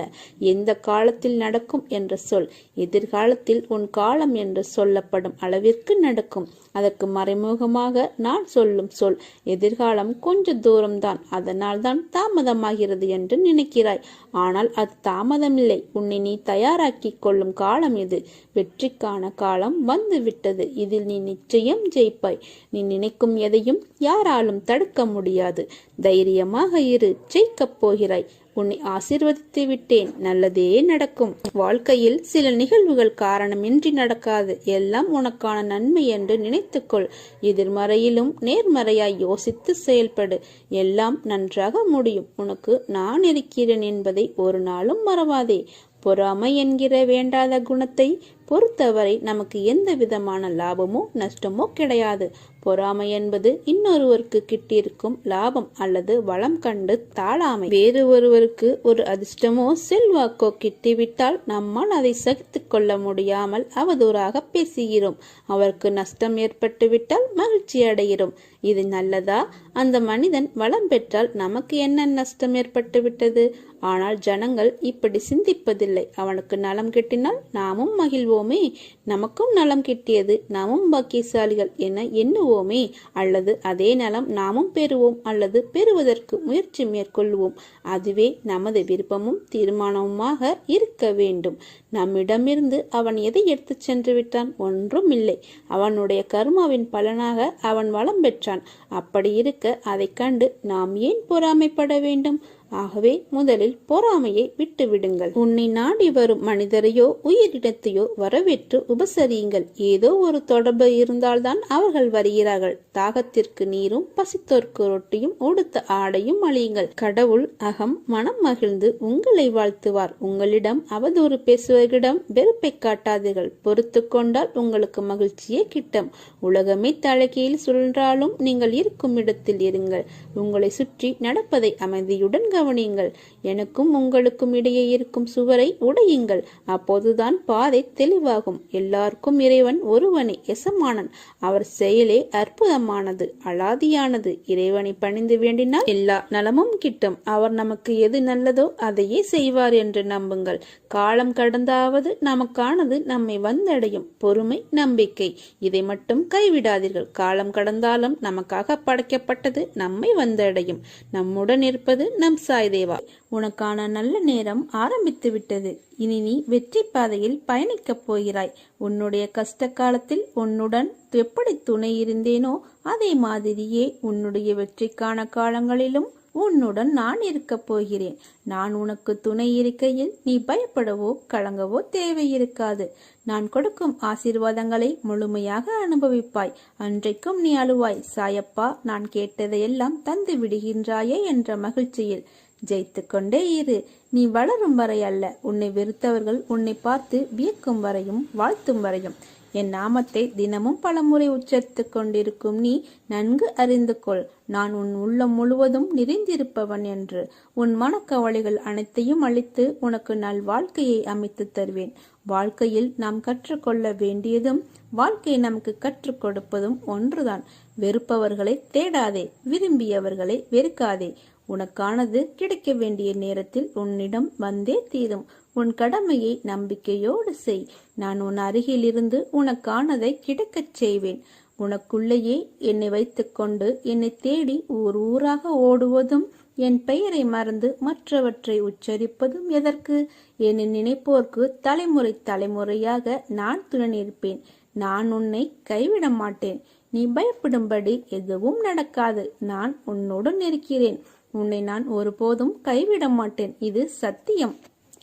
எந்த காலத்தில் நடக்கும் என்ற சொல். எதிர்காலத்தில் உன் காலம் என்று சொல்லப்படும் அளவிற்கு நடக்கும். அதற்கு மறைமுகமாக நான் சொல்லும் சொல் எதிர்காலம் கொஞ்ச தூரம்தான், அதனால் தான் தாமதமாகிறது என்று நினைக்கிறாய். ஆனால் அது தாமதமில்லை. உன்னை நீ தயாராக்கி கொள்ளும் காலம் இது. வெற்றிக்கான காலம் வந்துவிட்டது. இதில் நீ நிச்சயம் ஜெயிப்பாய். நீ நினைக்கும் எதையும் யாராலும் தடுக்க முடியாது. தைரியமாக இரு, ஜெயிக்கப் போகிறாய். உன்னை ஆசீர்வதித்து விட்டேன். நல்லதே நடக்கும். வாழ்க்கையில் சில நிகழ்வுகள் காரணமின்றி நடக்காது. எல்லாம் உனக்கான நன்மை என்று நினைத்துக்கொள். எதிர்மறையிலும் நேர்மறையாய் யோசித்து செயல்படு. எல்லாம் நன்றாக முடியும். உனக்கு நான் இருக்கிறேன் என்பதை ஒரு நாளும் மறவாதே. பொறாமை என்கிற வேண்டாத குணத்தை பொறுத்தவரை நமக்கு எந்த விதமான லாபமோ நஷ்டமோ கிடையாது. பொறாமை என்பது இன்னொருவருக்கு கிட்டிருக்கும் லாபம் அல்லது வளம் கண்டு தாழாமை. வேறு ஒருவருக்கு ஒரு அதிர்ஷ்டமோ செல்வாக்கோ கிட்டிவிட்டால் நம்மால் அதை சகித்து கொள்ள முடியாமல் அவதூறாக பேசுகிறோம். அவருக்கு நஷ்டம் ஏற்பட்டுவிட்டால் மகிழ்ச்சி அடைகிறோம். இது நல்லதா? அந்த மனிதன் வளம் பெற்றால் நமக்கு என்ன நஷ்டம் ஏற்பட்டு விட்டது? ஆனால் ஜனங்கள் இப்படி சிந்திப்பதில்லை. அவனுக்கு நலம் கிட்டினால் நாமும் மகிழ்வோமே. நமக்கும் நலம் கிட்டியது, நாமும் பாக்கியசாலிகள் என எண்ணுவோமே. அல்லது அதே நலம் நாமும் பெறுவோம் அல்லது பெறுவதற்கு முயற்சி மேற்கொள்வோம். அதுவே நமது விருப்பமும் தீர்மானமுமாக இருக்க வேண்டும். நம்மிடமிருந்து அவன் எதை எடுத்து சென்று விட்டான்? ஒன்றும் இல்லை. அவனுடைய கர்மாவின் பலனாக அவன் வளம் பெற்றான். அப்படி இருக்க அதை கண்டு நாம் ஏன் பொறாமைப்பட வேண்டும்? ஆகவே முதலில் பொறாமையை விட்டுவிடுங்கள். உன்னை நாடி வரும் மனிதரையோ உயிரினத்தையோ வரவேற்று உபசரியுங்கள். ஏதோ ஒரு தொடர்பு இருந்தால்தான் அவர்கள் வருகிறார்கள். தாகத்திற்கு நீரும் பசித்தோர்க்கு ரொட்டியும் உடுத்த ஆடையும் அழியுங்கள். கடவுள் அகம் மனம் மகிழ்ந்து உங்களை வாழ்த்துவார். உங்களிடம் அவதூறு பேசுவர்களிடம் வெறுப்பை காட்டாதீர்கள். பொறுத்து கொண்டால் உங்களுக்கு மகிழ்ச்சியே கிட்டும். உலகமே தலைகீழ் சுழன்றாலும் நீங்கள் இருக்கும் இடத்தில் இருங்கள். உங்களை சுற்றி நடப்பதை அமைதியுடன் கவனியுங்கள். எனக்கும் உங்களுக்கும் இடையே இருக்கும் சுவரை உடையுங்கள். அப்போதுதான் பாதை தெளிவாகும். எல்லாருக்கும் இறைவன் ஒருவனே எசமானன். அவர் செயலே அற்புதமானது, அலாதியானது. இறைவனை பணிந்து வேண்டினால் எல்லா நலமும் கிட்டும். அவர் நமக்கு எது நல்லதோ அதையே செய்வார் என்று நம்புங்கள். காலம் கடந்தாவது நமக்கானது நம்மை வந்தடையும். பொறுமை, நம்பிக்கை, இதை மட்டும் கைவிடாதீர்கள். காலம் கடந்தாலும் நமக்காக படைக்கப்பட்டது நம்மை வந்தடையும். நம்முடன் இருப்பது நம் சாய் தேவா. உனக்கான நல்ல நேரம் ஆரம்பித்து விட்டது. இனி நீ வெற்றி பாதையில் பயணிக்கப் போகிறாய். உன்னுடைய கஷ்ட காலத்தில் உன்னுடன் எப்படி துணை இருந்தேனோ அதே மாதிரியே உன்னுடைய வெற்றிக்கான காலங்களிலும் உன்னுடன் நான் இருக்கப் போகிறேன். நான் உனக்கு துணை இருக்கையில் நீ பயப்படவோ கலங்கவோ தேவையிருக்காது. நான் கொடுக்கும் ஆசீர்வாதங்களை முழுமையாக அனுபவிப்பாய். அன்றைக்கும் நீ அழுவாய், சாயப்பா நான் கேட்டதையெல்லாம் தந்து விடுகின்றாயே என்ற மகிழ்ச்சியில். ஜெயித்து கொண்டே இரு. நீ வளரும் வரை அல்ல, உன்னை வெறுத்தவர்கள் உன்னை பார்த்து வியக்கும் வரையும் வாழ்த்தும் வரையும். என் நாமத்தை தினமும் பலமுறை உச்சரித்து கொண்டிருக்கும் நீ நன்கு அறிந்து கொள், நான் உன் உள்ளம் முழுவதும் நிறைந்திருப்பவன் என்று. உன் மனக்கவலைகள் அனைத்தையும் அழித்து உனக்கு நல் வாழ்க்கையை அமைத்து தருவேன். வாழ்க்கையில் நாம் கற்றுக்கொள்ள வேண்டியதும் வாழ்க்கை நமக்கு கற்றுக் கொடுப்பதும் ஒன்றுதான். வெறுப்பவர்களை தேடாதே, விரும்பியவர்களை வெறுக்காதே. உனக்கானது கிடைக்க வேண்டிய நேரத்தில் உன்னிடம் வந்தே தீரும். உன் கடமையை நம்பிக்கையோடு செய். நான் உன் அருகில் இருந்து உனக்கானதை கிடைக்கச் செய்வேன். உனக்குள்ளேயே என்னை வைத்துக்கொண்டு என்னை தேடி ஊர் ஊராக ஓடுவதும் என் பெயரை மறந்து மற்றவற்றை உச்சரிப்பதும் எதற்கு? என்னை நினைப்போர்க்கு தலைமுறை தலைமுறையாக நான் துணை நிற்பேன். நான் உன்னை கைவிட மாட்டேன். நீ பயப்படும்படி எதுவும் நடக்காது. நான் உன்னுடன் இருக்கிறேன். உன்னை நான் ஒருபோதும் கைவிட மாட்டேன். இது சத்தியம்.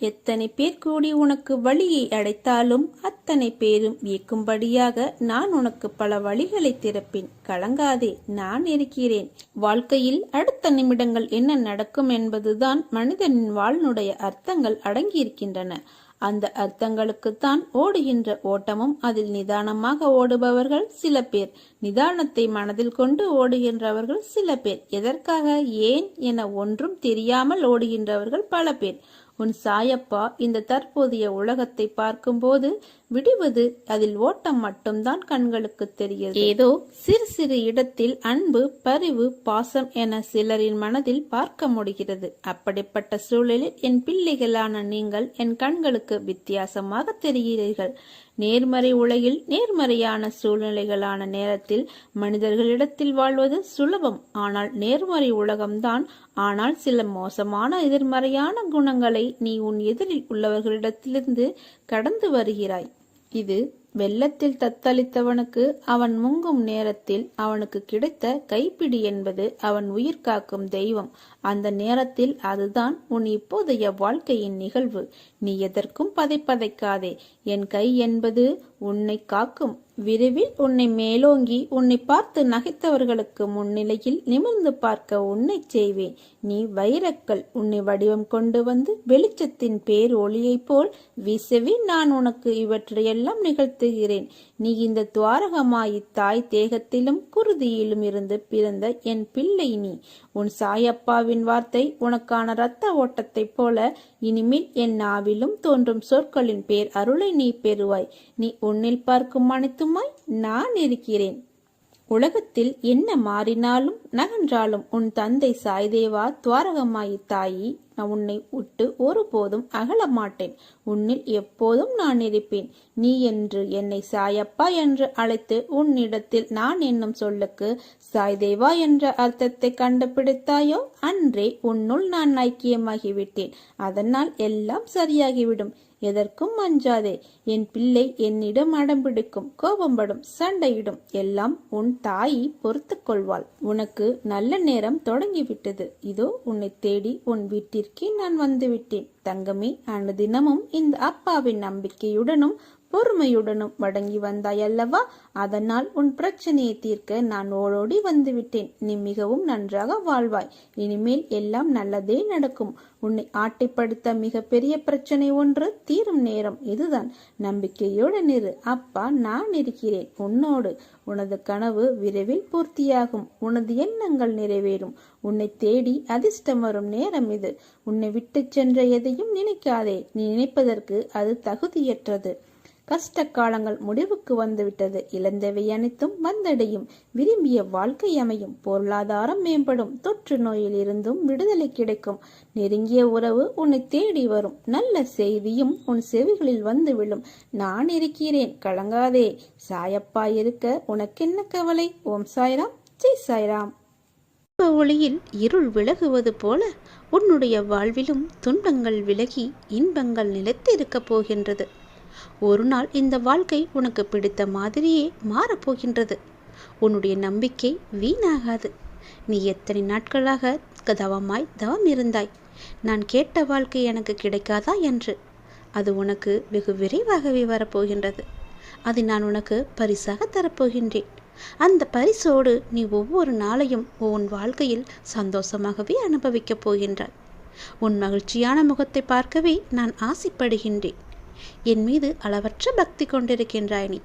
எத்தனை பேர் கூடி உனக்கு வழியை அடைத்தாலும் அத்தனை பேரும் வியக்கும்படியாக நான் உனக்கு பல வழிகளை திறப்பேன். கலங்காதே, நான் இருக்கிறேன். வாழ்க்கையில் அடுத்த நிமிடங்கள் என்ன நடக்கும் என்பதுதான் மனிதனின் வாழ்னுடைய அர்த்தங்கள் அடங்கியிருக்கின்றன. அந்த அர்த்தங்களுக்குத்தான் ஓடுகின்ற ஓட்டமும். அதில் நிதானமாக ஓடுபவர்கள் சில பேர், நிதானத்தை மனதில் கொண்டு ஓடுகின்றவர்கள் சில பேர், எதற்காக ஏன் என ஒன்றும் தெரியாமல் ஓடுகின்றவர்கள் பல பேர். உன் சாயப்பா இந்த தற்போதைய உலகத்தை பார்க்கும்போது விடுவது அதில் ஓட்டம் மட்டும்தான் கண்களுக்கு தெரிகிறது. ஏதோ சிறு சிறு இடத்தில் அன்பு, பரிவு, பாசம் என சிலரின் மனதில் பார்க்க முடிகிறது. அப்படிப்பட்ட சூழலில் என் பிள்ளைகளான நீங்கள் என் கண்களுக்கு வித்தியாசமாக தெரிகிறீர்கள். நேர்மறை உலகில் நேர்மறையான சூழ்நிலைகளான நேரத்தில் மனிதர்களிடத்தில் வாழ்வது சுலபம். ஆனால் நேர்மறை உலகம்தான். ஆனால் சில மோசமான எதிர்மறையான குணங்களை நீ உன் எதிரில் உள்ளவர்களிடத்திலிருந்து கடந்து வருகிறாய். இது வெள்ளத்தில் தத்தளித்தவனுக்கு அவன் முங்கும் நேரத்தில் அவனுக்கு கிடைத்த கைப்பிடி என்பது அவன் உயிர் காக்கும் தெய்வம். அந்த நேரத்தில் அதுதான் உன் இப்போதைய வாழ்க்கையின் நிகழ்வு. நீ எதற்கும் பதைக்காதே. என் கை என்பது உன்னை காக்கும். விரைவில் உன்னை மேலோங்கி உன்னை பார்த்து நகைத்தவர்களுக்கு முன்னிலையில் நிமிர்ந்து பார்க்க உன்னை செய்வேன். நீ வைரக்கல். உன்னை வடிவம் கொண்டு வந்து வெளிச்சத்தின் பேர் ஒளியைப் போல் வீசவே நான் உனக்கு இவற்றையெல்லாம் நிகழ்த்துகிறேன். நீ இந்த துவாரகமாயி தாய் தேகத்திலும் குருதியிலும் இருந்து பிறந்த என் பிள்ளை. நீ உன் சாயப்பாவின் வார்த்தை உனக்கான இரத்த ஓட்டத்தைப் போல இனிமேல் என் நாவிலும் தோன்றும் சொற்களின் பேர் அருளை நீ பெறுவாய். நீ உன்னில் பார்க்கும் அனைத்துமாய் நான் இருக்கிறேன். உலகத்தில் என்ன மாறினாலும் நகன்றாலும் உன் தந்தை சாய்தேவா துவாரகமாயி தாயி, நான் உன்னை விட்டு ஒருபோதும் அகல மாட்டேன். உன்னில் எப்போதும் நான் இருப்பேன். நீ என்று என்னை சாயப்பா என்று அழைத்து உன்னிடத்தில் நான் என்னும் சொல்லுக்கு சாய்தேவா என்ற அர்த்தத்தை கண்டுபிடித்தாயோ அன்றே உன்னுள் நான் ஐக்கியமாகிவிட்டேன். அதனால் எல்லாம் சரியாகிவிடும். எதற்கும் அஞ்சாதே. என் பிள்ளை என்னிடம் அடம்பிடிக்கும், கோபப்படும், சண்டையிடும். எல்லாம் உன் தாயி பொறுத்து கொள்வாள். உனக்கு நல்ல நேரம் தொடங்கிவிட்டது. இதோ உன்னை தேடி உன் வீட்டிற்கே நான் வந்துவிட்டேன். தங்கமே, அனுதினமும் இந்த அப்பாவின் நம்பிக்கையுடனும் பொறுமையுடனும் வழங்கி வந்தாய் அல்லவா? அதனால் உன் பிரச்சனையை தீர்க்க நான் ஓடோடி வந்துவிட்டேன். நீ மிகவும் நன்றாக வாழ்வாய். இனிமேல் எல்லாம் நல்லதே நடக்கும். உன்னை ஆட்டைப்படுத்த மிக பெரிய பிரச்சனை ஒன்று தீரும் நேரம் இதுதான். நம்பிக்கையுடன் இரு. அப்பா நான் இருக்கிறேன் உன்னோடு. உனது கனவு விரைவில் பூர்த்தியாகும். உனது எண்ணங்கள் நிறைவேறும். உன்னை தேடி அதிர்ஷ்டம் வரும் நேரம் இது. உன்னை விட்டு சென்ற எதையும் நினைக்காதே. நீ நினைப்பதற்கு அது தகுதியற்றது. கஷ்ட காலங்கள் முடிவுக்கு வந்துவிட்டது. இழந்தவை அனைத்தும் வந்தடையும். விரும்பிய வாழ்க்கை அமையும். பொருளாதாரம் மேம்படும். தொற்று நோயில் இருந்தும் விடுதலை கிடைக்கும். நெருங்கிய உறவு உன்னை தேடி வரும். நல்ல செய்தியும் உன் செவிகளில் வந்து விழும். நான் இருக்கிறேன், கலங்காதே. சாயப்பா இருக்க உனக்கென்ன கவலை? ஓம் சாய்ராம், ஜெய் சாய்ராம். ஒளியில் இருள் விலகுவது போல உன்னுடைய வாழ்விலும் துன்பங்கள் விலகி இன்பங்கள் நிலைத்திருக்கப் போகின்றது. ஒரு நாள் இந்த வாழ்க்கை உனக்கு பிடித்த மாதிரியே மாறப்போகின்றது. உன்னுடைய நம்பிக்கை வீணாகாது. நீ எத்தனை நாட்களாக தவம் இருந்தாய். நான் கேட்ட வாழ்க்கை எனக்கு கிடைக்காதா என்று. அது உனக்கு வெகு விரைவாகவே வரப்போகின்றது. அதை நான் உனக்கு பரிசாக தரப்போகின்றேன். அந்த பரிசோடு நீ ஒவ்வொரு நாளையும் உன் வாழ்க்கையில் சந்தோஷமாகவே அனுபவிக்கப் போகின்றாய். உன் மகிழ்ச்சியான முகத்தை பார்க்கவே நான் ஆசைப்படுகின்றேன். என் மீது அளவற்ற பக்தி கொண்டிருக்கின்றாய் நீ.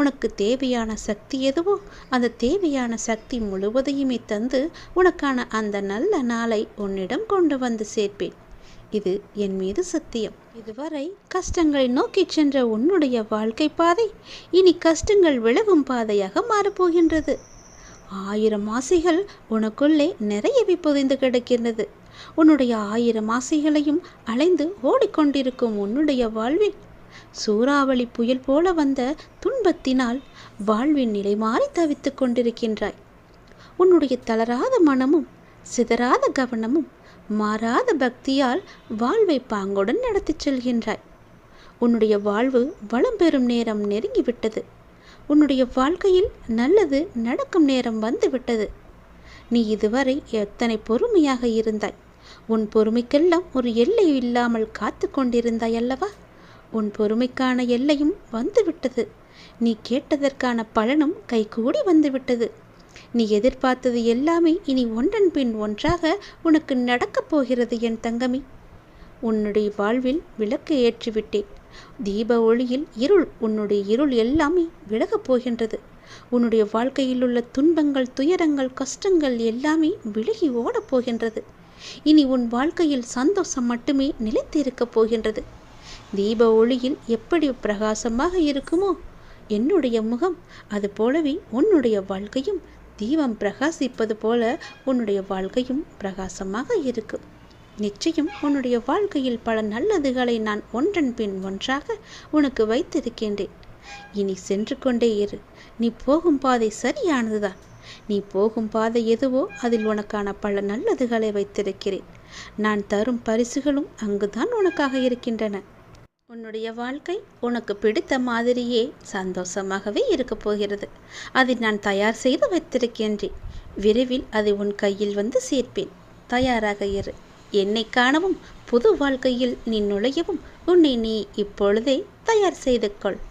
உனக்கு தேவையான சக்தி எதுவோ அந்த தேவையான சக்தி முழுவதையுமே தந்து உனக்கான அந்த நல்ல நாளை உன்னிடம் கொண்டு வந்து சேர்ப்பேன். இது என் மீது சத்தியம். இதுவரை கஷ்டங்களை நோக்கி சென்ற உன்னுடைய வாழ்க்கை பாதை இனி கஷ்டங்கள் விலகும் பாதையாக மாறப்போகின்றது. 1000 ஆசைகள் உனக்குள்ளே நிறையவே புதைந்து கிடக்கின்றது. உன்னுடைய 1000 ஆசைகளையும் அலைந்து ஓடிக்கொண்டிருக்கும் உன்னுடைய வாழ்வில் சூறாவளி புயல் போல வந்த துன்பத்தினால் வாழ்வின் நிலை மாறி தவித்துக் கொண்டிருக்கின்றாய். உன்னுடைய தளராத மனமும் சிதறாத கவனமும் மாறாத பக்தியால் வாழ்வை பாங்குடன் நடத்தி செல்கின்றாய். உன்னுடைய வாழ்வு வளம் பெறும் நேரம் நெருங்கிவிட்டது. உன்னுடைய வாழ்க்கையில் நல்லது நடக்கும் நேரம் வந்துவிட்டது. நீ இதுவரை எத்தனை பொறுமையாக இருந்தாய். உன் பொறுமைக்கெல்லாம் ஒரு எல்லை இல்லாமல் காத்து கொண்டிருந்தாய் அல்லவா? உன் பொறுமைக்கான எல்லையும் வந்துவிட்டது. நீ கேட்டதற்கான பலனும் கைகூடி வந்துவிட்டது. நீ எதிர்பார்த்தது எல்லாமே இனி ஒன்றன் பின் ஒன்றாக உனக்கு நடக்கப் போகிறது என் தங்கமி. உன்னுடைய வாழ்வில் விளக்கு ஏற்றிவிட்டேன். தீப ஒளியில் உன்னுடைய இருள் எல்லாமே விலகப் போகின்றது. உன்னுடைய வாழ்க்கையில் உள்ள துன்பங்கள், துயரங்கள், கஷ்டங்கள் எல்லாமே விலகி ஓடப் போகின்றது. இனி உன் வாழ்க்கையில் சந்தோஷம் மட்டுமே நிலைத்திருக்கப் போகின்றது. தீப ஒளியில் எப்படி பிரகாசமாக இருக்குமோ என்னுடைய முகம், அது போலவே உன்னுடைய வாழ்க்கையும் தீபம் பிரகாசிப்பது போல உன்னுடைய வாழ்க்கையும் பிரகாசமாக இருக்கும். நிச்சயம் உன்னுடைய வாழ்க்கையில் பல நல்லதுகளை நான் ஒன்றன் பின் ஒன்றாக உனக்கு வைத்திருக்கின்றேன். இனி சென்று கொண்டே இரு. நீ போகும் பாதை சரியானதுதான். நீ போகும் பாதை எதுவோ அதில் உனக்கான பல நல்லதுகளை வைத்திருக்கிறேன். நான் தரும் பரிசுகளும் அங்குதான் உனக்காக இருக்கின்றன. உன்னுடைய வாழ்க்கை உனக்கு பிடித்த மாதிரியே சந்தோஷமாகவே இருக்கப் போகிறது. அதை நான் தயார் செய்து வைத்திருக்கின்றேன். விரைவில் அதை உன் கையில் வந்து சேர்ப்பேன். தயாராக இரு. என்னை காணவும் புது வாழ்க்கையில் நீ நுழையவும் உன்னை நீ இப்பொழுதே தயார் செய்து கொள்.